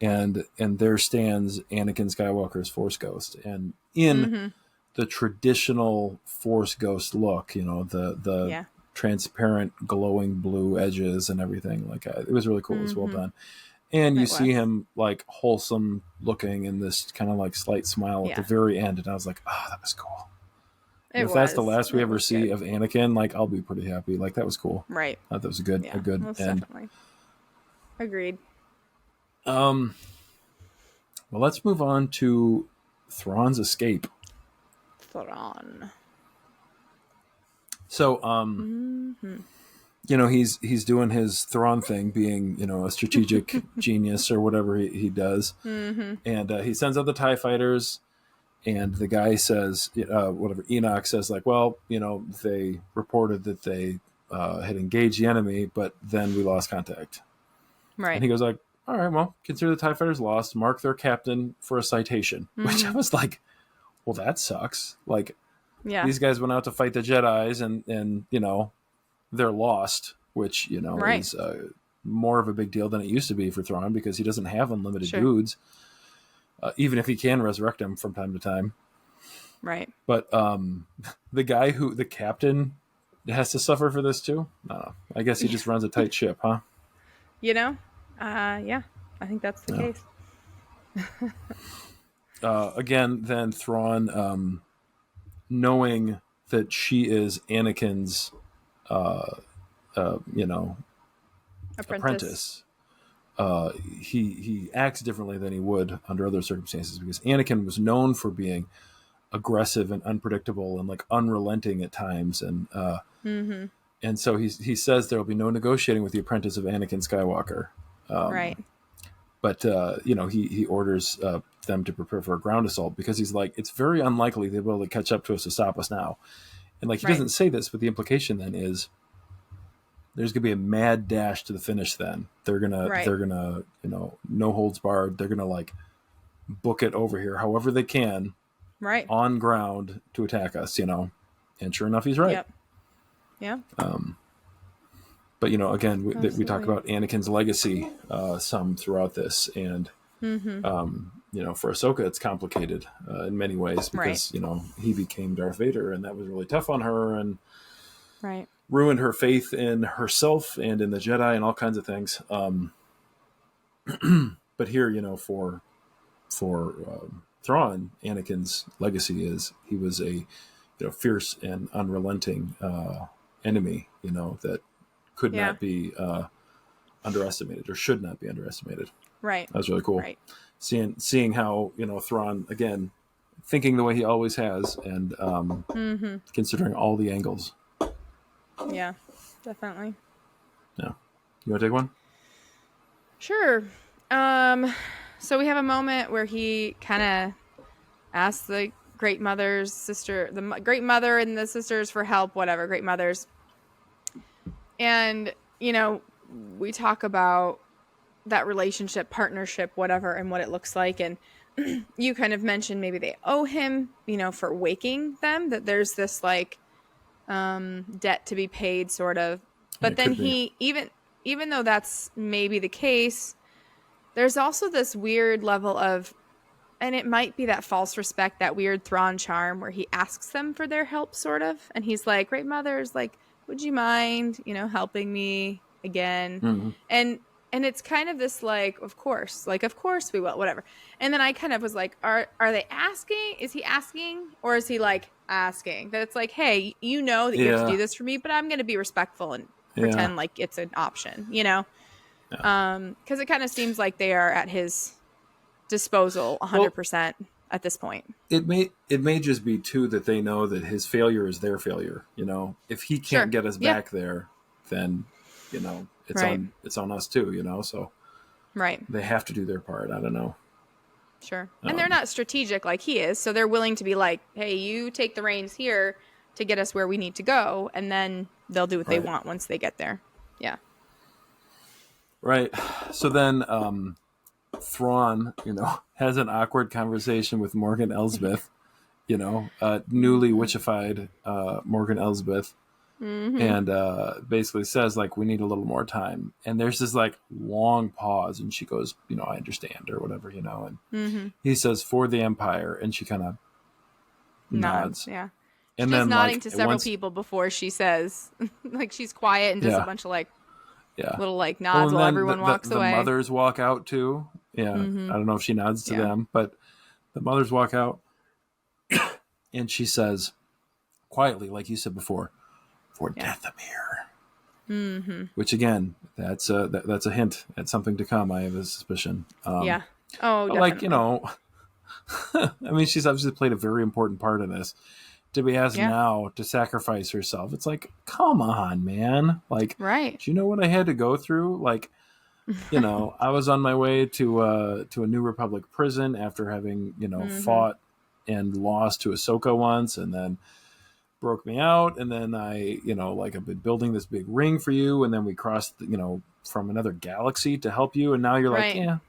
And there stands Anakin Skywalker's Force Ghost, and in the traditional Force Ghost look, the transparent, glowing blue edges and everything. Like it was really cool. It was well done, and you see him like wholesome looking in this kind of like slight smile at the very end, and I was like, oh, that was cool. If that's the last we ever see of Anakin, like I'll be pretty happy. Like that was cool. Right. I thought that was a good end. Definitely. Agreed. Well, let's move on to Thrawn's escape. Thrawn. So, he's doing his Thrawn thing, being, a strategic genius or whatever he does. And he sends out the TIE fighters, and the guy says, Enoch says, like, well, they reported that they had engaged the enemy, but then we lost contact. Right. And he goes like, all right, well, consider the TIE fighters lost, mark their captain for a citation, which I was like, well, that sucks. Like, these guys went out to fight the Jedis and they're lost, which, is more of a big deal than it used to be for Thrawn because he doesn't have unlimited dudes, even if he can resurrect them from time to time. Right. But the captain has to suffer for this too. I guess he just runs a tight ship, huh? I think that's the case. Again, then Thrawn, knowing that she is Anakin's, apprentice, he acts differently than he would under other circumstances because Anakin was known for being aggressive and unpredictable and like unrelenting at times, and so he says there will be no negotiating with the apprentice of Anakin Skywalker. Right. But, he orders them to prepare for a ground assault because he's like, it's very unlikely they'll be able to catch up to us to stop us now. And like, he doesn't say this, but the implication then is there's going to be a mad dash to the finish then. They're going to, no holds barred. They're going to like book it over here however they can on ground to attack us, And sure enough, he's right. Yep. Yeah. But, again, we talk about Anakin's legacy some throughout this. And for Ahsoka, it's complicated in many ways because, he became Darth Vader, and that was really tough on her and ruined her faith in herself and in the Jedi and all kinds of things. But here, for Thrawn, Anakin's legacy is he was a fierce and unrelenting enemy, that could not be underestimated or should not be underestimated. Right. That was really cool. Right. Seeing how, Thrawn, again, thinking the way he always has and considering all the angles. Yeah, definitely. Yeah. You want to take one? Sure. So we have a moment where he kind of asks the Great Mother's sister, the Great Mother and the sisters for help, whatever, Great Mothers. And, we talk about that relationship, partnership, whatever, and what it looks like. And you kind of mentioned maybe they owe him, for waking them, that there's this like debt to be paid sort of. But then even though that's maybe the case, there's also this weird level of, and it might be that false respect, that weird Thrawn charm where he asks them for their help sort of. And he's like, Great Mothers, like, would you mind, helping me again? Mm-hmm. And it's kind of this like, of course we will, whatever. And then I kind of was like, are they asking? Is he asking? Or is he like asking? That it's like, hey, that you have to do this for me, but I'm going to be respectful and pretend like it's an option, Because it kind of seems like they are at his disposal 100% at this point. It may just be too that they know that his failure is their failure. If he can't get us back there, then it's on us too. So they have to do their part. I don't know. Sure, and they're not strategic like he is, so they're willing to be like, hey, you take the reins here to get us where we need to go, and then they'll do what they want once they get there. Yeah. Right. So then Thrawn, has an awkward conversation with Morgan Elsbeth, newly witchified Morgan Elsbeth, and basically says, like, we need a little more time. And there's this, like, long pause, and she goes, I understand, or whatever, and he says, for the Empire, and she kind of nods. Yeah. And she's then nodding to several people before she says, like, she's quiet and does a bunch of, like, little, like, nods while everyone walks away. The mothers walk out, too. Yeah, I don't know if she nods to them, but the mothers walk out, and she says, quietly, like you said before, for Dathomir. Which, again, that's a hint at something to come, I have a suspicion. Oh, definitely. Like, I mean, she's obviously played a very important part in this. To be asked now to sacrifice herself, it's like, come on, man. Like, do you know what I had to go through? Like, I was on my way to a New Republic prison after having, fought and lost to Ahsoka once, and then broke me out. And then I, I've been building this big ring for you. And then we crossed, from another galaxy to help you. And now you're like, why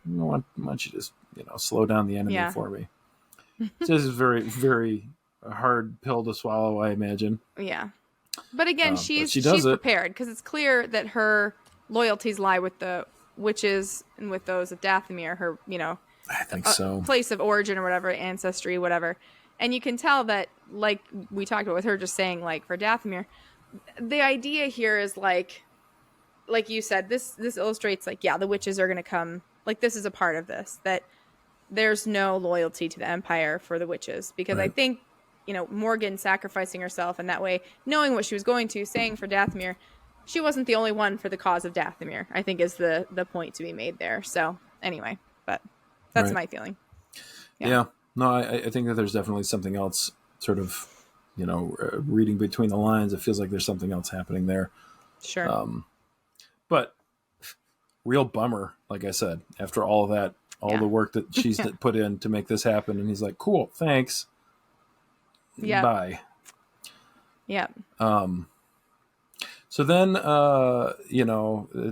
don't you just, slow down the enemy for me? This is very, very hard pill to swallow, I imagine. Yeah. But again, she's prepared, because it's clear that her loyalties lie with the witches and with those of Dathomir, her, I think so. Place of origin or whatever, ancestry, whatever. And you can tell that, like we talked about with her just saying, like, for Dathomir, the idea here is like you said, this illustrates, like, the witches are going to come, like, this is a part of this, that there's no loyalty to the Empire for the witches, because I think, Morgan sacrificing herself in that way, knowing what she was going to, saying for Dathomir, she wasn't the only one for the cause of Dathomir, I think is the point to be made there. So anyway, but that's my feeling. Yeah. No, I think that there's definitely something else sort of, reading between the lines. It feels like there's something else happening there. Sure. But real bummer, like I said, after all of that, the work that she's put in to make this happen. And he's like, cool, thanks. Yeah. Bye. Yeah. So then,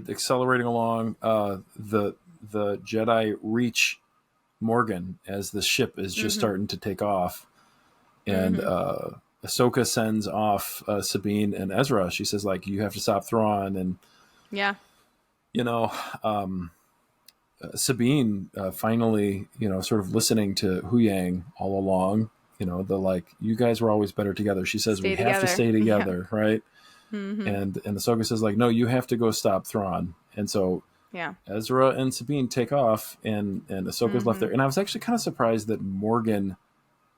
accelerating along, the Jedi reach Morgan as the ship is just starting to take off. And Ahsoka sends off Sabine and Ezra. She says, like, you have to stop Thrawn. And, Sabine finally, sort of listening to Huyang all along, the like, you guys were always better together. She says, we have to stay together, right? Mm-hmm. And Ahsoka says, like, no, you have to go stop Thrawn. And so Ezra and Sabine take off, and Ahsoka's left there. And I was actually kind of surprised that Morgan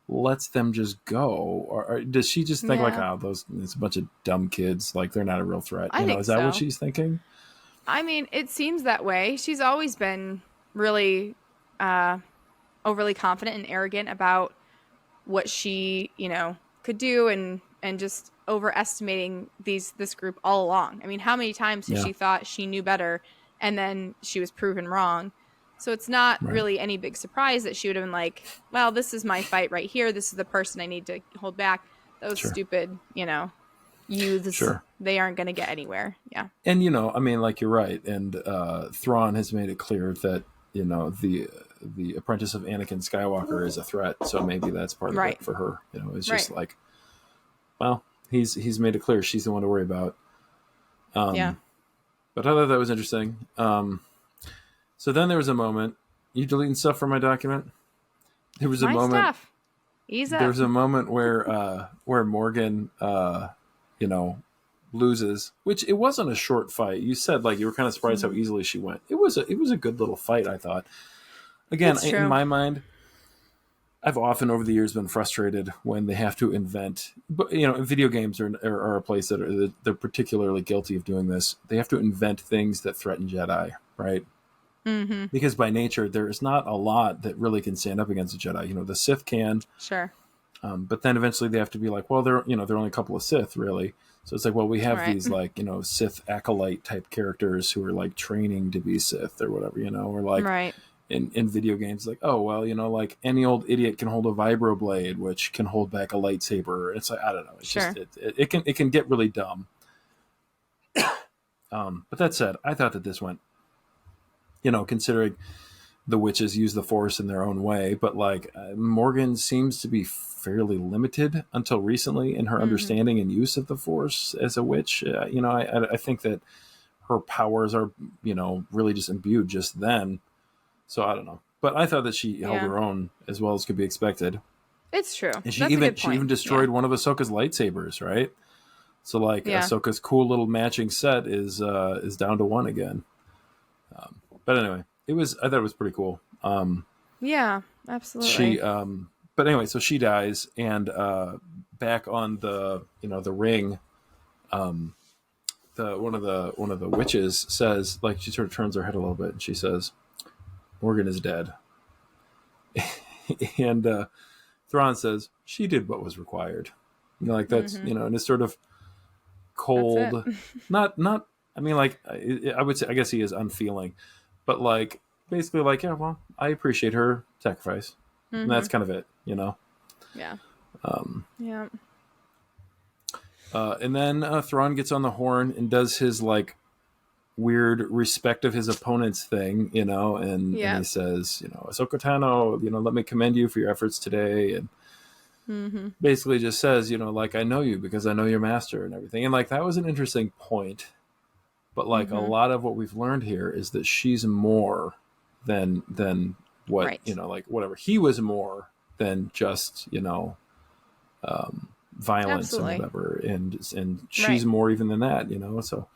lets them just go. Or does she just think like, oh, it's a bunch of dumb kids, like they're not a real threat? Is that what she's thinking? I mean, it seems that way. She's always been really overly confident and arrogant about what she, could do, and just overestimating this group all along. I mean, how many times has she thought she knew better, and then she was proven wrong? So it's not really any big surprise that she would have been like, well, this is my fight right here. This is the person I need to hold back. Those stupid, youths, they aren't going to get anywhere. Yeah. And, I mean, like, you're right. And Thrawn has made it clear that, the apprentice of Anakin Skywalker is a threat. So maybe that's part of it for her. It's just like, well, he's made it clear she's the one to worry about. But I thought that was interesting. So then there was a moment. You deleting stuff from my document? There was a moment. Stuff. There was a moment where Morgan, loses, which it wasn't a short fight. You said like you were kind of surprised how easily she went. It was a good little fight, I thought. Again, in my mind, I've often over the years been frustrated when they have to invent, but video games are a place that they're particularly guilty of doing this. They have to invent things that threaten Jedi, right? Mm-hmm. Because by nature, there is not a lot that really can stand up against a Jedi. The Sith can, sure, but then eventually they have to be like, well, they're only a couple of Sith, really. So it's like, well, we have these like Sith acolyte type characters who are like training to be Sith or whatever, or like in video games, like, oh well, like any old idiot can hold a vibroblade, which can hold back a lightsaber. It's like, I don't know, it's just it can get really dumb. But that said, I thought that this went, considering the witches use the Force in their own way, but like Morgan seems to be fairly limited until recently in her understanding and use of the Force as a witch. I think that her powers are, really just imbued just then. So I don't know, but I thought that she held her own as well as could be expected. It's true. And she even destroyed one of Ahsoka's lightsabers, right? So like Ahsoka's cool little matching set is down to one again. But anyway, I thought it was pretty cool. Yeah, absolutely. But anyway, so she dies, and back on the the ring, one of the witches says, like, she sort of turns her head a little bit, and she says, Morgan is dead. And Thrawn says, she did what was required. Like that's and it's sort of cold. Not. I mean, like I would say, I guess he is unfeeling, but like basically, like, yeah, well, I appreciate her sacrifice, and that's kind of it, Yeah. And then Thrawn gets on the horn and does his like weird respect of his opponents thing, and he says, Ahsoka Tano, let me commend you for your efforts today, and basically just says, like, I know you because I know your master and everything. And like that was an interesting point, but like a lot of what we've learned here is that she's more than what like whatever he was, more than just violence and whatever, and she's more even than that, so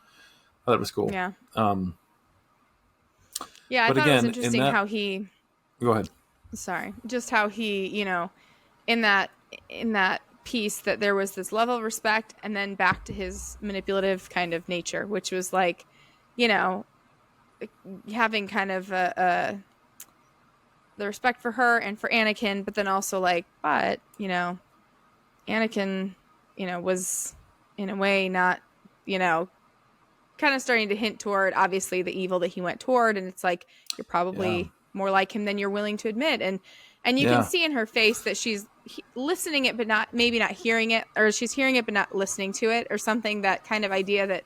I thought it was cool. I thought it was interesting how he go ahead, sorry, just how he in that piece that there was this level of respect, and then back to his manipulative kind of nature, which was like having kind of the respect for her and for Anakin, but then also like, but Anakin was in a way not kind of starting to hint toward obviously the evil that he went toward, and it's like, you're probably more like him than you're willing to admit, and you can see in her face that she's listening it but not hearing it, or she's hearing it but not listening to it, or something, that kind of idea that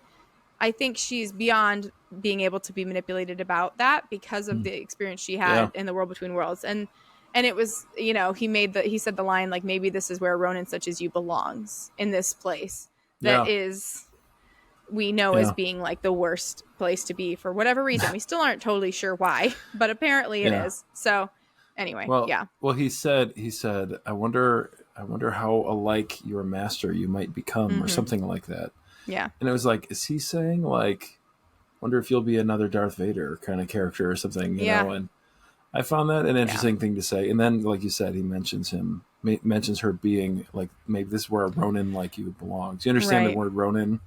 I think she's beyond being able to be manipulated about that because of the experience she had in the world between worlds. And it was, he said the line, like, maybe this is where a Ronin such as you belongs, in this place that is we know as being like the worst place to be for whatever reason. We still aren't totally sure why, but apparently it is. So anyway, Well, he said, I wonder how alike your master you might become, or something like that. Yeah. And it was like, is he saying like, wonder if you'll be another Darth Vader kind of character or something, you know? And I found that an interesting thing to say. And then, like you said, he mentions her being like, maybe this is where a Ronin like you belong. Do you understand the word Ronin?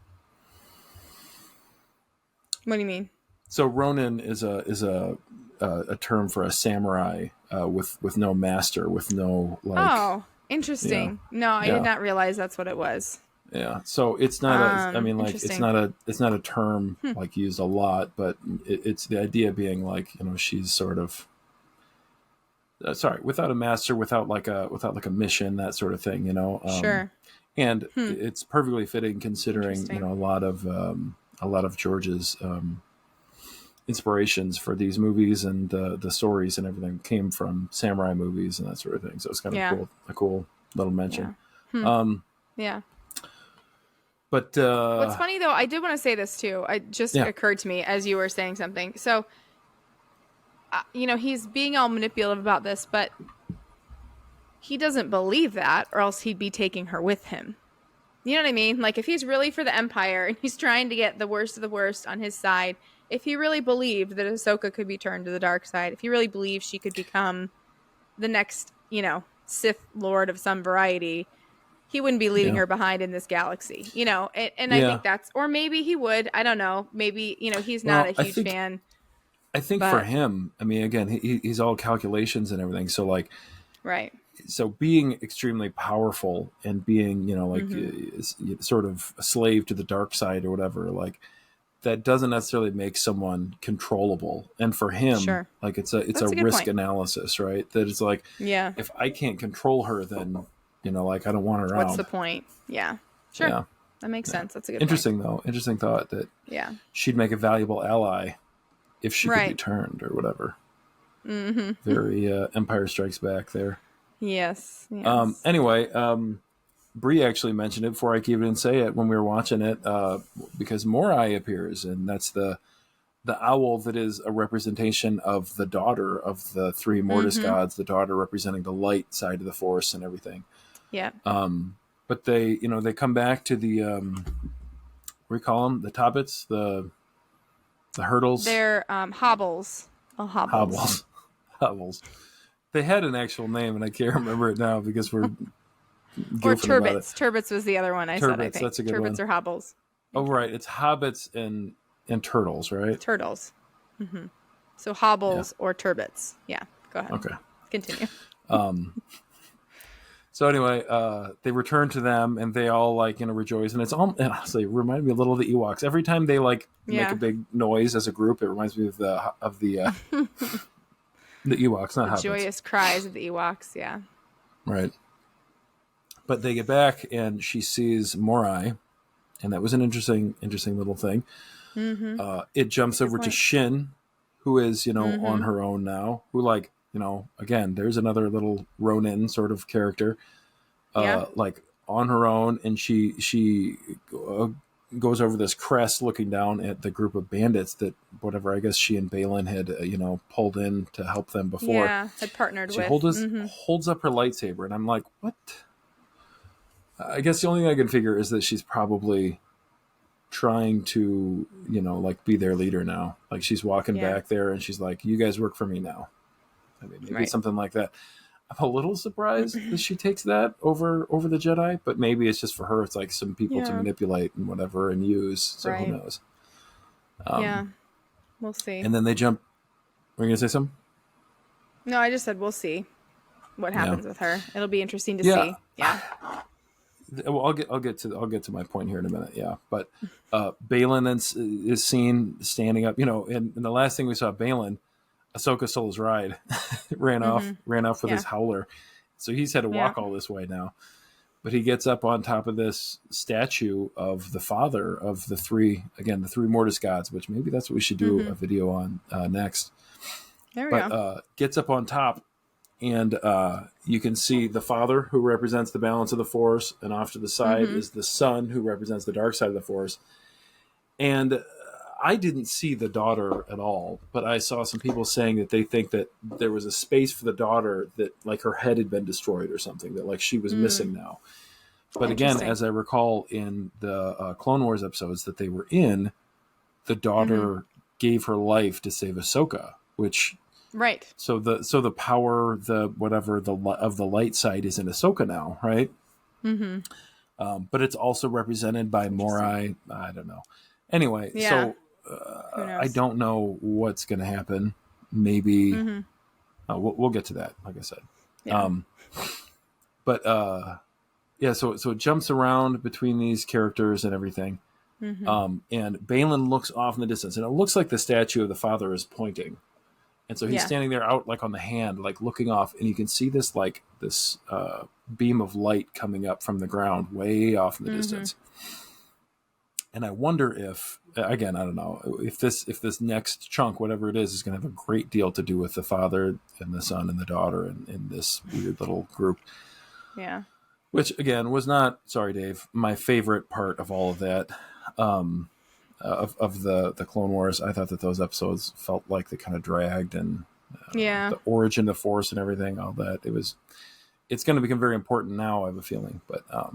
What do you mean? So Ronin is a term for a samurai with no master, with no like. Oh, interesting. No, I did not realize that's what it was. Yeah, so it's not. I mean, like it's not a term like used a lot, but it's the idea being like, you know, she's sort of without a master, without like a mission, that sort of thing, you know. Sure. And it's perfectly fitting considering, you know, a lot of George's inspirations for these movies and the stories and everything came from samurai movies and that sort of thing. So it's kind of a cool little mention. Yeah. But what's funny though, I did want to say this too. It just occurred to me as you were saying something. So, you know, he's being all manipulative about this, but he doesn't believe that, or else he'd be taking her with him. You know what I mean? Like, if he's really for the Empire and he's trying to get the worst of the worst on his side, if he really believed that Ahsoka could be turned to the dark side, if he really believed she could become the next, you know, Sith Lord of some variety, he wouldn't be leaving her behind in this galaxy, you know? And I think that's, or maybe he would, I don't know. Maybe, you know, he's not a huge fan. I think for him, I mean, again, he's all calculations and everything. So like, so being extremely powerful and being, you know, like sort of a slave to the dark side or whatever, like that doesn't necessarily make someone controllable. And for him, like it's a risk analysis, right? That it's like, if I can't control her, then, you know, like I don't want her around. What's the point? Yeah. Sure. Yeah. That makes sense. That's a good Interesting point. though. Interesting thought that she'd make a valuable ally if she could be turned or whatever. Very Empire Strikes Back there. Yes. Anyway, Bree actually mentioned it before I could even say it when we were watching it, because Morai appears, and that's the owl that is a representation of the daughter of the three Mortis gods, the daughter representing the light side of the Force and everything. Yeah. But they come back to the what do we call them? The Tobbits, the hurdles. They're hobbles. Oh, hobbles. Hobbles. They had an actual name, and I can't remember it now because we're or turbits. Turbits was the other one I said. I think that's a good turbits one. Or hobbles. Oh, right. It's hobbits and turtles, right? Turtles. So hobbles or turbits. Yeah. Go ahead. Okay. Continue. So anyway, they return to them, and they all like, you know, rejoice, and honestly, it reminded me a little of the Ewoks. Every time they like make a big noise as a group, it reminds me of the the Ewoks, not hobbits. Joyous cries of the Ewoks. Yeah. Right. But they get back, and she sees Morai, and that was an interesting little thing. It jumps over to Shin, who is, you know, on her own now, who, like, you know, again, there's another little Ronin sort of character, like on her own, and she goes over this crest looking down at the group of bandits that whatever, I guess she and Balin had, you know, pulled in to help them before. Yeah, had partnered with. She holds up her lightsaber, and I'm like, what? I guess the only thing I can figure is that she's probably trying to, you know, like be their leader now. Like she's walking back there and she's like, you guys work for me now. I mean, maybe something like that. I'm a little surprised that she takes that over the Jedi, but maybe it's just for her. It's like some people to manipulate and whatever and use. So who knows? We'll see. And then they jump. Were you going to say something? No, I just said we'll see what happens with her. It'll be interesting to see. Yeah. Well, I'll get to my point here in a minute. Yeah, but Balin then is seen standing up. You know, and the last thing we saw Balin, Ahsoka stole his ride, ran off with his howler, so he's had to walk all this way now. But he gets up on top of this statue of the father of the three Mortis gods, which maybe that's what we should do a video on next. There we go. Gets up on top. And you can see the father who represents the balance of the Force, and off to the side is the son who represents the dark side of the Force. And I didn't see the daughter at all, but I saw some people saying that they think that there was a space for the daughter, that like her head had been destroyed or something, that like she was missing now. But again, as I recall in the Clone Wars episodes that they were in, the daughter gave her life to save Ahsoka, which right. So the power, of the light side is in Ahsoka now, right? Mm-hmm. But it's also represented by Morai. I don't know. Anyway, so I don't know what's going to happen. Maybe we'll get to that. Like I said, So it jumps around between these characters and everything. And Balin looks off in the distance, and it looks like the statue of the father is pointing. And so he's standing there out like on the hand, like looking off, and you can see this beam of light coming up from the ground way off in the distance. And I wonder if, again, I don't know, if this next chunk, whatever it is going to have a great deal to do with the father and the son and the daughter in this weird little group. Yeah. Which, again, was not, sorry, Dave, my favorite part of all of that. Of the Clone Wars, I thought that those episodes felt like they kind of dragged, and the origin of Force and everything, all that. It's going to become very important now, I have a feeling. But all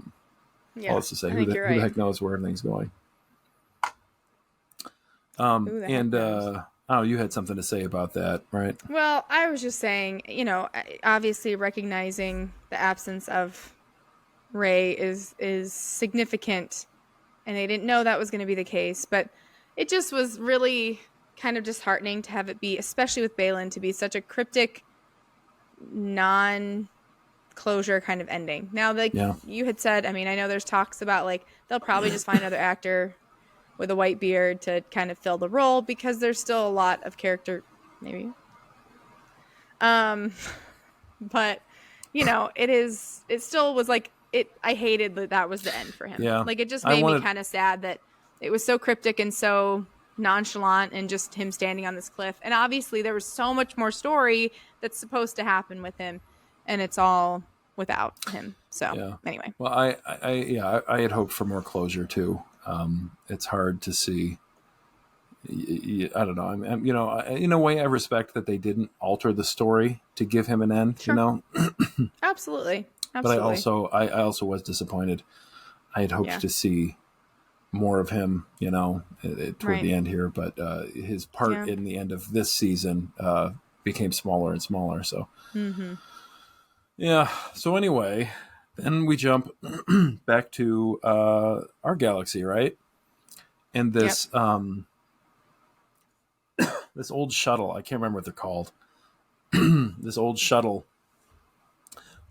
that's to say, who the heck knows where everything's going. You had something to say about that, right? Well, I was just saying, obviously recognizing the absence of Ray is significant. And they didn't know that was going to be the case, but it just was really kind of disheartening to have it be, especially with Balin, to be such a cryptic, non-closure kind of ending. Now, you had said, I know there's talks about they'll probably just find another actor with a white beard to kind of fill the role, because there's still a lot of character, maybe. But it still was I hated that was the end for him. Yeah. It just made me kind of sad that it was so cryptic and so nonchalant, and just him standing on this cliff. And obviously there was so much more story that's supposed to happen with him, and it's all without him. So anyway. Well, I had hoped for more closure too. It's hard to see. I don't know. I'm in a way, I respect that they didn't alter the story to give him an end. Sure. Absolutely. But I also was disappointed. I had hoped to see more of him, toward the end here. But his part in the end of this season became smaller and smaller. So, So anyway, then we jump back to our galaxy, right? And this this old shuttle. I can't remember what they're called. This old shuttle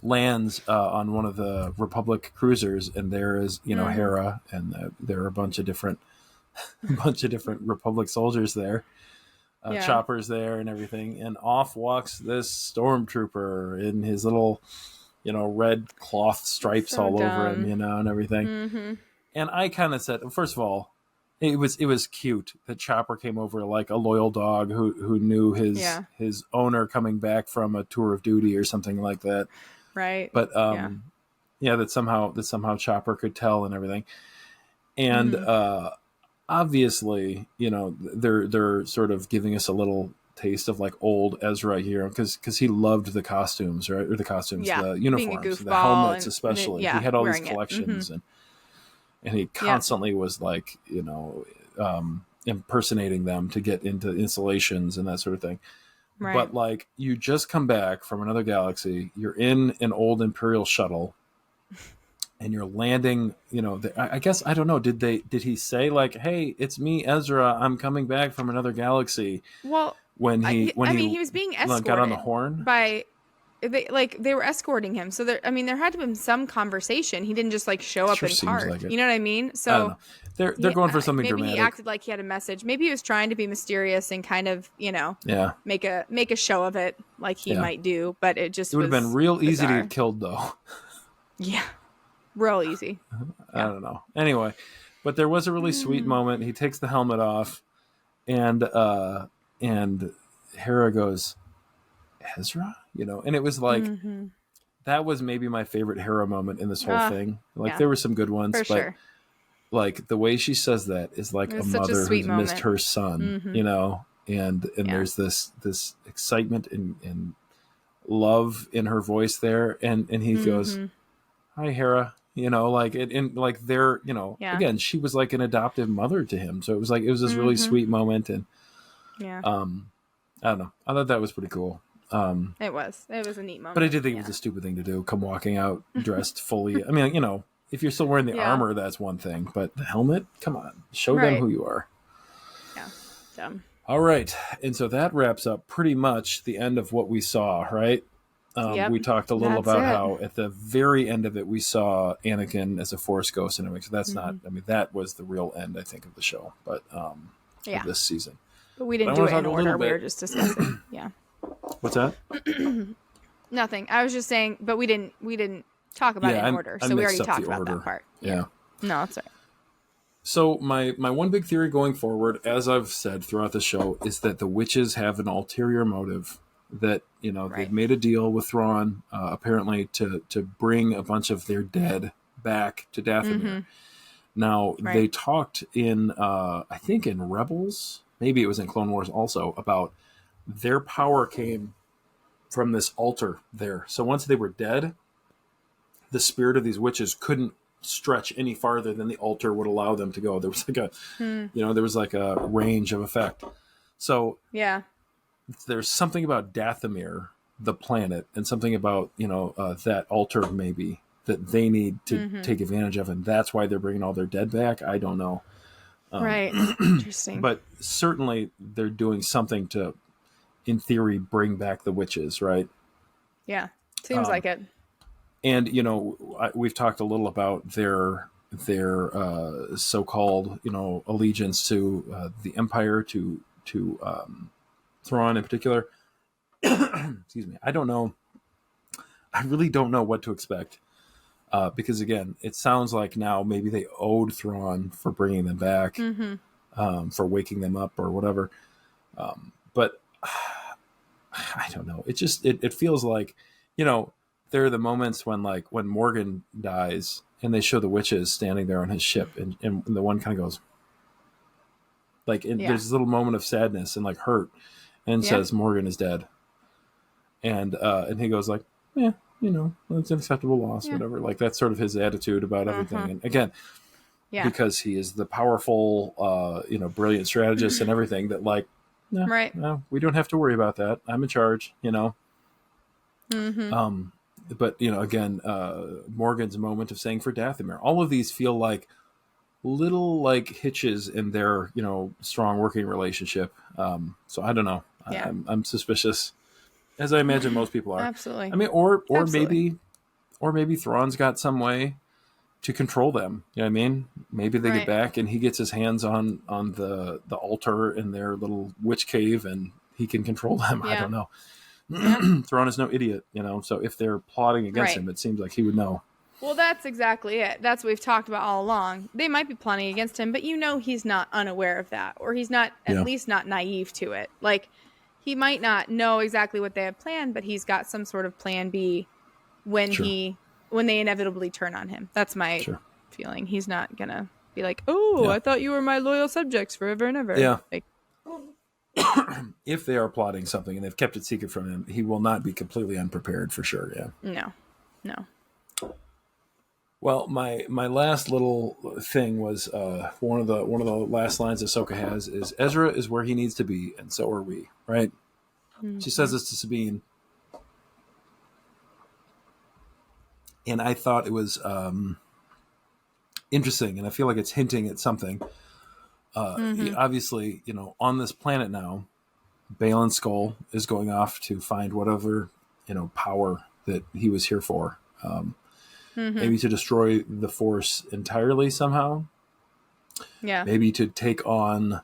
lands on one of the Republic cruisers, and there is Hera, and there are a bunch of different Republic soldiers there, choppers there and everything, and off walks this stormtrooper in his little red cloth stripes all over him, and everything. And I kind of said, first of all, it was cute that Chopper came over like a loyal dog who knew his owner coming back from a tour of duty or something like that. Right. But that somehow Chopper could tell and everything. And obviously, they're sort of giving us a little taste of old Ezra here, because he loved the costumes, right? Or the costumes, the uniforms, the helmets, especially. He had all these collections, and he constantly was impersonating them to get into installations and that sort of thing. Right. But you just come back from another galaxy, you're in an old Imperial shuttle, and you're landing. I guess, I don't know. Did he say hey, it's me, Ezra. I'm coming back from another galaxy? Well, he was being escorted. Got on the horn by. They were escorting him, so there had to have been some conversation. He didn't just show up and park. You know what I mean? So I don't know. They're going for something dramatic. Maybe he acted like he had a message. Maybe he was trying to be mysterious and kind of make a show of it, like he might do. But it would have been real easy to get killed, though. Yeah, real easy. I don't know. Anyway, but there was a really sweet moment. He takes the helmet off, and Hera goes, Ezra, and it was that was maybe my favorite Hera moment in this whole thing. There were some good ones, but sure. like the way she says that is like a mother who's missed her son, you know, and there's this excitement and love in her voice there, and he goes, "Hi, Hera," you know, like and like they're, you know, again, she was like an adoptive mother to him, so it was this really sweet moment, and I don't know, I thought that was pretty cool. It was a neat moment, but I did think it was a stupid thing to do, come walking out dressed fully. I mean, you know, if you're still wearing the armor, that's one thing, but the helmet, come on, show them who you are. Yeah, dumb. All right, and so that wraps up pretty much the end of what we saw, right? We talked a little about how at the very end of it we saw Anakin as a Force ghost and everything. So that's not, I mean, that was the real end, I think, of the show, but of this season. But we didn't do it in order. We were just discussing. Yeah. What's that? Nothing. I was just saying, but we didn't talk about it in order, so we already talked about that part. Yeah. No, that's right. So my one big theory going forward, as I've said throughout the show, is that the witches have an ulterior motive. That, you know, they've made a deal with Thrawn, apparently to bring a bunch of their dead back to Dathomir. Now they talked in, I think in Rebels, maybe it was in Clone Wars also, about their power came from this altar there. So once they were dead, the spirit of these witches couldn't stretch any farther than the altar would allow them to go. There was like a, you know, there was like a range of effect. So there's something about Dathomir, the planet, and something about, you know, that altar maybe that they need to take advantage of, and that's why they're bringing all their dead back. I don't know. Interesting. But certainly they're doing something to, in theory, bring back the witches, right? Yeah, seems like it. And, you know, we've talked a little about their so-called, you know, allegiance to the Empire, to Thrawn in particular. Excuse me. I don't know. I really don't know what to expect. Because again, it sounds like now maybe they owed Thrawn for bringing them back, for waking them up or whatever. But I don't know. It just, it feels like, you know, there are the moments when Morgan dies and they show the witches standing there on his ship, and the one kind of goes like, there's this little moment of sadness and like hurt, and says Morgan is dead. And he goes like, yeah, you know, it's an acceptable loss, whatever. Like that's sort of his attitude about everything. And again, because he is the powerful, you know, brilliant strategist and everything, that like, no, we don't have to worry about that. I'm in charge, you know? But, you know, again, Morgan's moment of saying for Dathomir, all of these feel like little like hitches in their, you know, strong working relationship. So I don't know. I'm suspicious, as I imagine most people are. Absolutely. I mean, or maybe Thrawn's got some way to control them. You know what I mean? Maybe they get back and he gets his hands on the altar in their little witch cave and he can control them. I don't know. Thrawn is no idiot, you know, so if they're plotting against him, it seems like he would know. Well, that's exactly it. That's what we've talked about all along. They might be plotting against him, but you know he's not unaware of that, or he's not at least not naive to it. Like, he might not know exactly what they have planned, but he's got some sort of plan B when they inevitably turn on him. That's my feeling. He's not gonna be like, "Oh, I thought you were my loyal subjects forever and ever." Yeah. Like, if they are plotting something and they've kept it secret from him, he will not be completely unprepared for sure. Yeah. No. Well, my last little thing was one of the last lines Ahsoka has is, Ezra is where he needs to be, and so are we. Right? She says this to Sabine, and I thought it was interesting, and I feel like it's hinting at something. Obviously, you know, on this planet now, Baylan Skoll is going off to find whatever, you know, power that he was here for. Maybe to destroy the Force entirely somehow. Yeah. Maybe to take on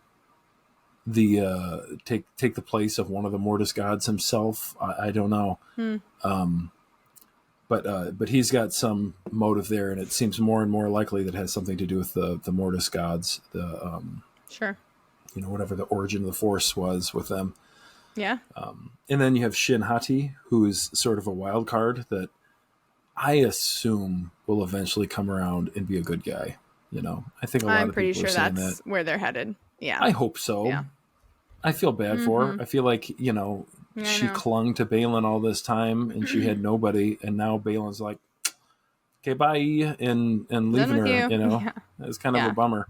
the take the place of one of the Mortis gods himself. I don't know. But he's got some motive there, and it seems more and more likely that it has something to do with the Mortis gods. You know, whatever the origin of the Force was with them. Yeah. And then you have Shin Hati, who is sort of a wild card that I assume will eventually come around and be a good guy. I think a lot I'm of pretty people sure are saying that's that. where they're headed. Yeah. I hope so. Yeah. I feel bad for her. I feel like, she clung to Balin all this time and she had nobody. And now Balin's like, okay, bye. And leaving her, Yeah. It's kind of a bummer.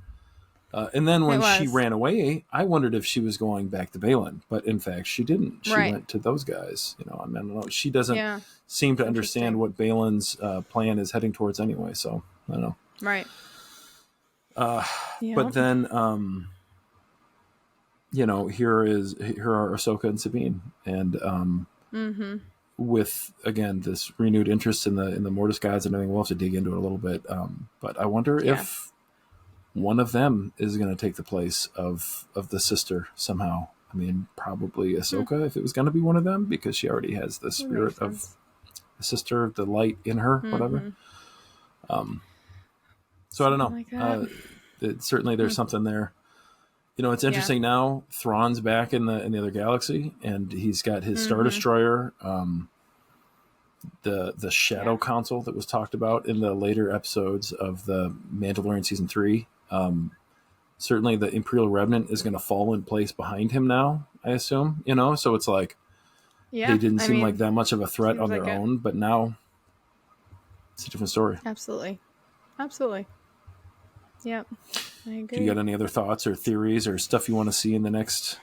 And then when she ran away, I wondered if she was going back to Balin, but in fact, she didn't. She went to those guys. I don't know. She doesn't seem to understand what Balin's plan is heading towards anyway. So I don't know. Right. But then, here are Ahsoka and Sabine, and with again this renewed interest in the Mortis gods and everything. We'll have to dig into it a little bit. But I wonder if one of them is going to take the place of the sister somehow. I mean, probably Ahsoka if it was going to be one of them, because she already has the spirit of the sister, the light in her, whatever. So I don't know. Certainly there's something there. It's interesting now. Thrawn's back in the other galaxy, and he's got his Star Destroyer. The Shadow Council that was talked about in the later episodes of the Mandalorian season 3. Certainly the Imperial Remnant is going to fall in place behind him now, I assume, so it's like, they didn't seem like that much of a threat on their own, but now it's a different story. Absolutely. Yep. I agree. Do you got any other thoughts or theories or stuff you want to see in the next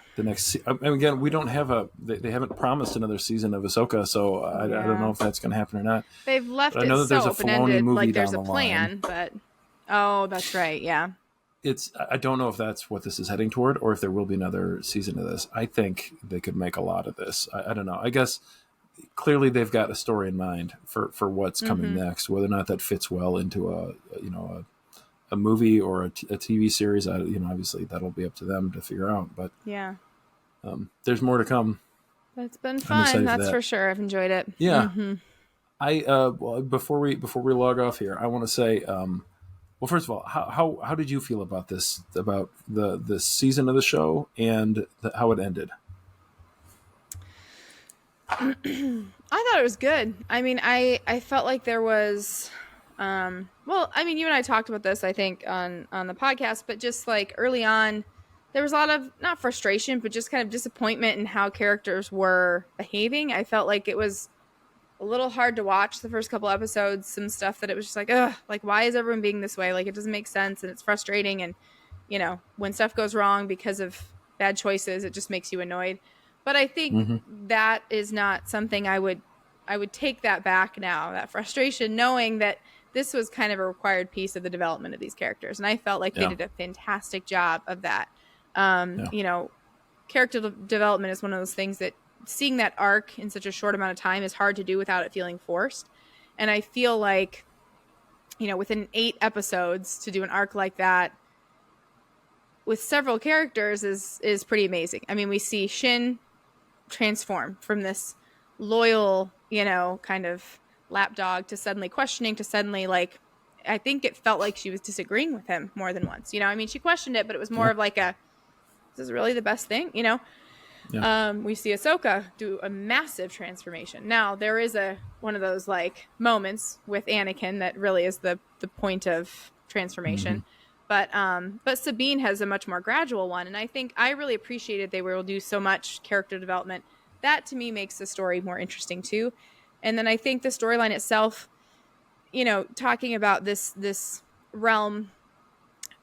again, we don't have they haven't promised another season of Ahsoka, so I don't know if that's going to happen or not. They've left it so open-ended, like there's a plan, but that's right, yeah. I don't know if that's what this is heading toward, or if there will be another season of this. I think they could make a lot of this. I don't know. I guess clearly they've got a story in mind for what's coming next. Whether or not that fits well into a movie or a TV series, obviously that'll be up to them to figure out. But there's more to come. It's been fun, that's for sure. I've enjoyed it. Yeah. Before we log off here, I want to say. Well, first of all, how did you feel about this, about the season of the show and how it ended? I thought it was good. I mean, I felt like there was, you and I talked about this, I think, on the podcast, but just like early on, there was a lot of, not frustration, but just kind of disappointment in how characters were behaving. I felt like it was a little hard to watch the first couple episodes, some stuff that it was just like, ugh, like, why is everyone being this way? Like, it doesn't make sense, and it's frustrating, and, when stuff goes wrong because of bad choices, it just makes you annoyed. But I think that is not something I would take that back now, that frustration, knowing that this was kind of a required piece of the development of these characters, and I felt like they did a fantastic job of that. Character development is one of those things that seeing that arc in such a short amount of time is hard to do without it feeling forced. And I feel like, within 8 episodes to do an arc like that with several characters is pretty amazing. I mean, we see Shin transform from this loyal, kind of lapdog to suddenly questioning, to suddenly, like, I think it felt like she was disagreeing with him more than once. I mean, she questioned it, but it was more of like this is really the best thing, Yeah. We see Ahsoka do a massive transformation. Now, there is one of those like moments with Anakin that really is the point of transformation. But Sabine has a much more gradual one, and I think I really appreciated they were able to do so much character development. That to me makes the story more interesting too. And then I think the storyline itself, talking about this realm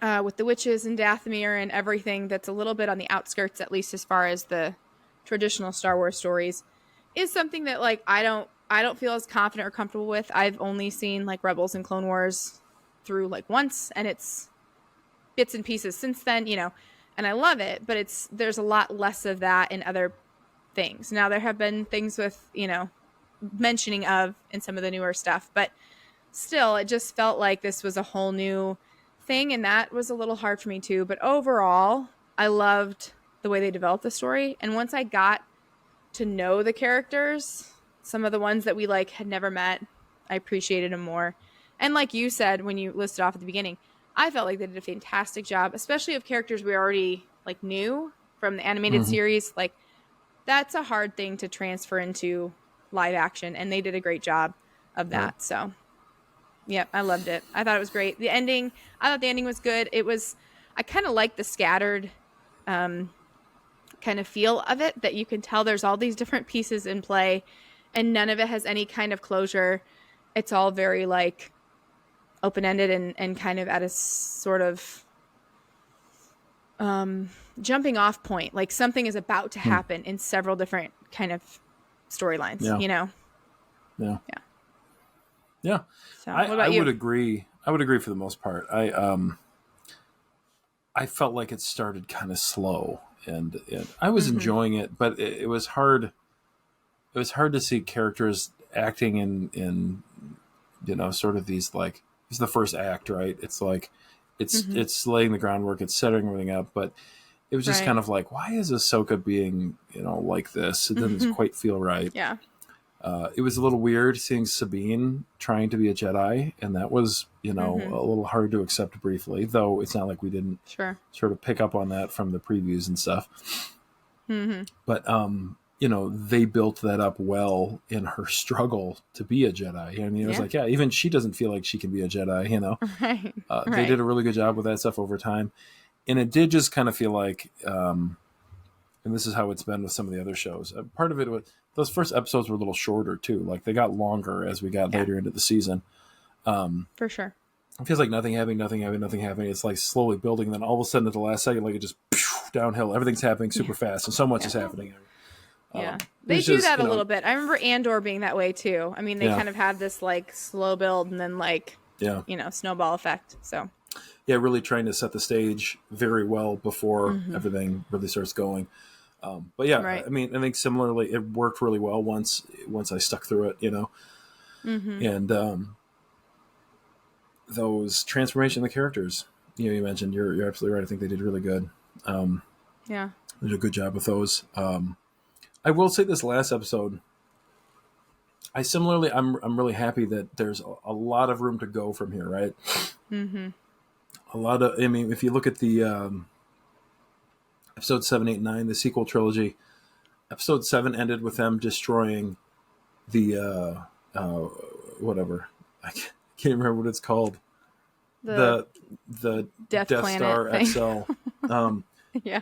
with the witches and Dathomir and everything that's a little bit on the outskirts, at least as far as the traditional Star Wars stories, is something that like I don't feel as confident or comfortable with. I've only seen like Rebels and Clone Wars through like once, and it's bits and pieces since then, and I love it, but there's a lot less of that in other things. Now there have been things with, mentioning of in some of the newer stuff, but still it just felt like this was a whole new thing, and that was a little hard for me too. But overall, I loved the way they developed the story, and once I got to know the characters, some of the ones that we like had never met, I appreciated them more. And like you said when you listed off at the beginning, I felt like they did a fantastic job, especially of characters we already like knew from the animated series. Like, that's a hard thing to transfer into live action, and they did a great job of that. So Yep, I loved it. I thought it was great. I thought the ending was good. I kind of like the scattered kind of feel of it, that you can tell there's all these different pieces in play and none of it has any kind of closure. It's all very like open-ended and kind of at a sort of jumping off point. Like something is about to happen in several different kind of storylines, you know? Yeah. Yeah. Yeah. So, what about you? would agree. I would agree for the most part. I felt like it started kind of slow and I was enjoying it, but it was hard. It was hard to see characters acting in you know, sort of these like, it's the first act, right? It's like, it's laying the groundwork, it's setting everything up, but it was just kind of like, why is Ahsoka being, you know, like this? It doesn't quite feel right. Yeah. It was a little weird seeing Sabine trying to be a Jedi, and that was, you know, a little hard to accept briefly, though it's not like we didn't sort of pick up on that from the previews and stuff. But, you know, they built that up well in her struggle to be a Jedi. I mean, it was like, yeah, even she doesn't feel like she can be a Jedi, you know. They did a really good job with that stuff over time. And it did just kind of feel like, and this is how it's been with some of the other shows. Part of it was, those first episodes were a little shorter too. Like they got longer as we got later into the season. For sure. It feels like nothing happening. It's like slowly building. And then all of a sudden at the last second, like it just downhill. Everything's happening super fast. And so much is happening. They do that a little bit. I remember Andor being that way too. I mean, they kind of had this like slow build and then like, you know, snowball effect. So yeah, really trying to set the stage very well before everything really starts going. But yeah, I mean, I think similarly, it worked really well once I stuck through it, you know, and those transformation of the characters, you know, you mentioned, you're absolutely right. I think they did really good. They did a good job with those. I will say this last episode, I'm really happy that there's a lot of room to go from here, right? A lot of, I mean, if you look at the episode 7, 8, 9, the sequel trilogy, episode 7 ended with them destroying the whatever, I can't remember what it's called, the Death Star XL. Yeah.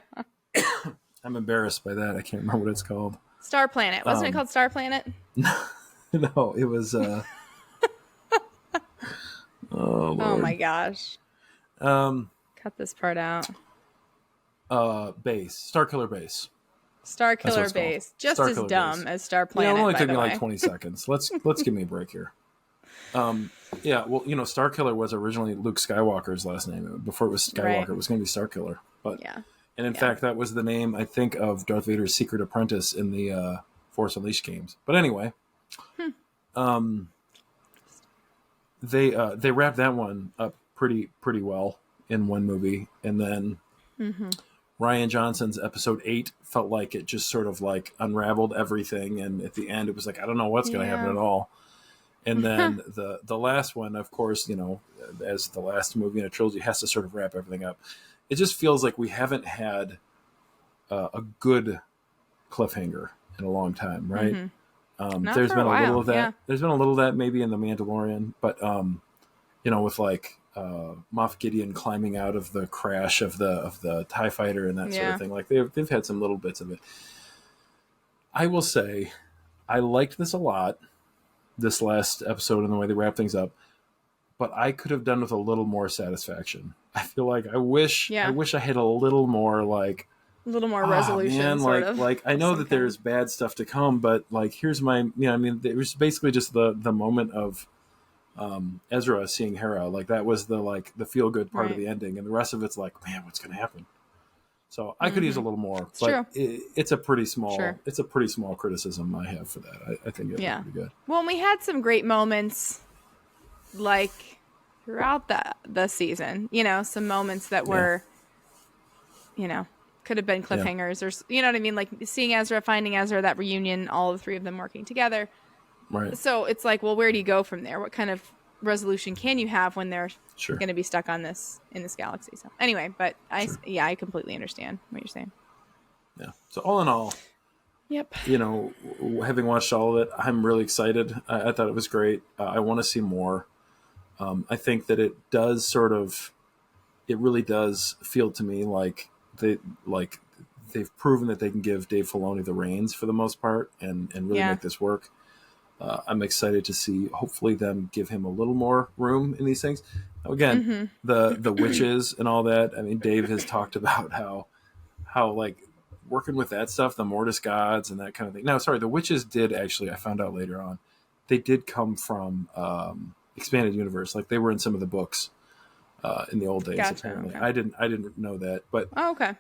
I'm embarrassed by that. I can't remember what it's called. Star Planet. Wasn't it called Star Planet? No, it was oh Lord. Oh my gosh. Cut this part out. Base. Starkiller Base. Starkiller Base. Just as dumb as Star Planet. Yeah, it only took me like 20 seconds. Let's give me a break here. Yeah, well, you know, Starkiller was originally Luke Skywalker's last name. Before it was Skywalker, it was going to be Starkiller. But and in fact, that was the name, I think, of Darth Vader's secret apprentice in the Force Unleashed games. But anyway, they wrapped that one up pretty well in one movie, and then Rian Johnson's episode 8 felt like it just sort of like unraveled everything, and at the end it was like, I don't know what's going to happen at all. And then the last one, of course, you know, as the last movie in a trilogy, has to sort of wrap everything up. It just feels like we haven't had a good cliffhanger in a long time, right? There's been a little of that. Yeah. There's been a little of that maybe in The Mandalorian, but you know, with like Moff Gideon climbing out of the crash of the TIE fighter and that sort of thing. Like they've had some little bits of it. I will say, I liked this a lot, this last episode and the way they wrap things up, but I could have done with a little more satisfaction. I feel like I wish I had a little more like a little more resolution, man, sort of. Like I know that there's bad stuff to come, but like here's my, you know, I mean, it was basically just the moment of Ezra seeing Hera. Like that was the feel good part of the ending, and the rest of it's like, man, what's going to happen? So I could use a little more, but it's a pretty small it's a pretty small criticism I have for that. I think it's pretty good. Well, we had some great moments like throughout the season, you know, some moments that were, you know, could have been cliffhangers or, you know what I mean? Like seeing Ezra, finding Ezra, that reunion, all the three of them working together. Right. So it's like, well, where do you go from there? What kind of resolution can you have when they're going to be stuck on this in this galaxy? So anyway, but I completely understand what you're saying. Yeah. So all in all, you know, having watched all of it, I'm really excited. I thought it was great. I want to see more. I think that it really does feel to me like they've proven that they can give Dave Filoni the reins for the most part and really make this work. I'm excited to see, hopefully, them give him a little more room in these things. Now, again, the witches and all that. I mean, Dave has talked about how like working with that stuff, the Mortis gods and that kind of thing. Now, sorry, the witches did actually, I found out later on, they did come from Expanded Universe. Like they were in some of the books in the old days. Gotcha, apparently, okay. I didn't know that, but okay.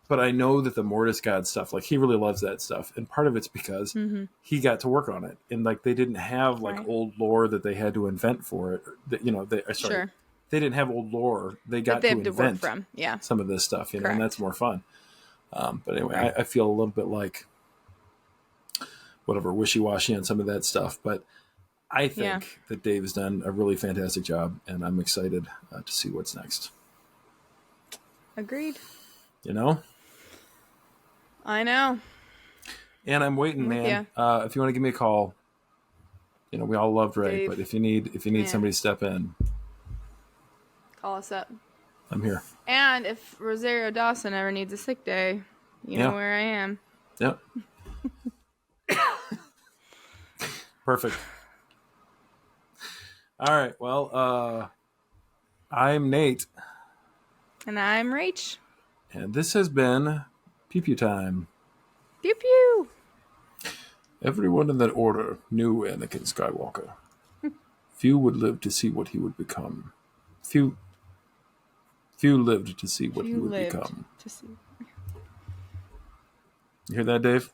But I know that the Mortis god stuff, like he really loves that stuff, and part of it's because he got to work on it, and like they didn't have like old lore that they had to invent for it. That they didn't have old lore. They got to invent some of this stuff, you know, and that's more fun. But anyway, I feel a little bit like whatever wishy-washy on some of that stuff, but I think that Dave has done a really fantastic job, and I'm excited to see what's next. Agreed. You know? I know. And I'm waiting, man. If you want to give me a call, you know, we all loved Ray, but if you need somebody to step in, call us up. I'm here. And if Rosario Dawson ever needs a sick day, you know where I am. Yep. Perfect. All right. Well, I'm Nate. And I'm Rach. And this has been Pew Pew Time. Pew Pew. Everyone in that order knew Anakin Skywalker. Few would live to see what he would become. Few lived to see what he would become. You hear that, Dave?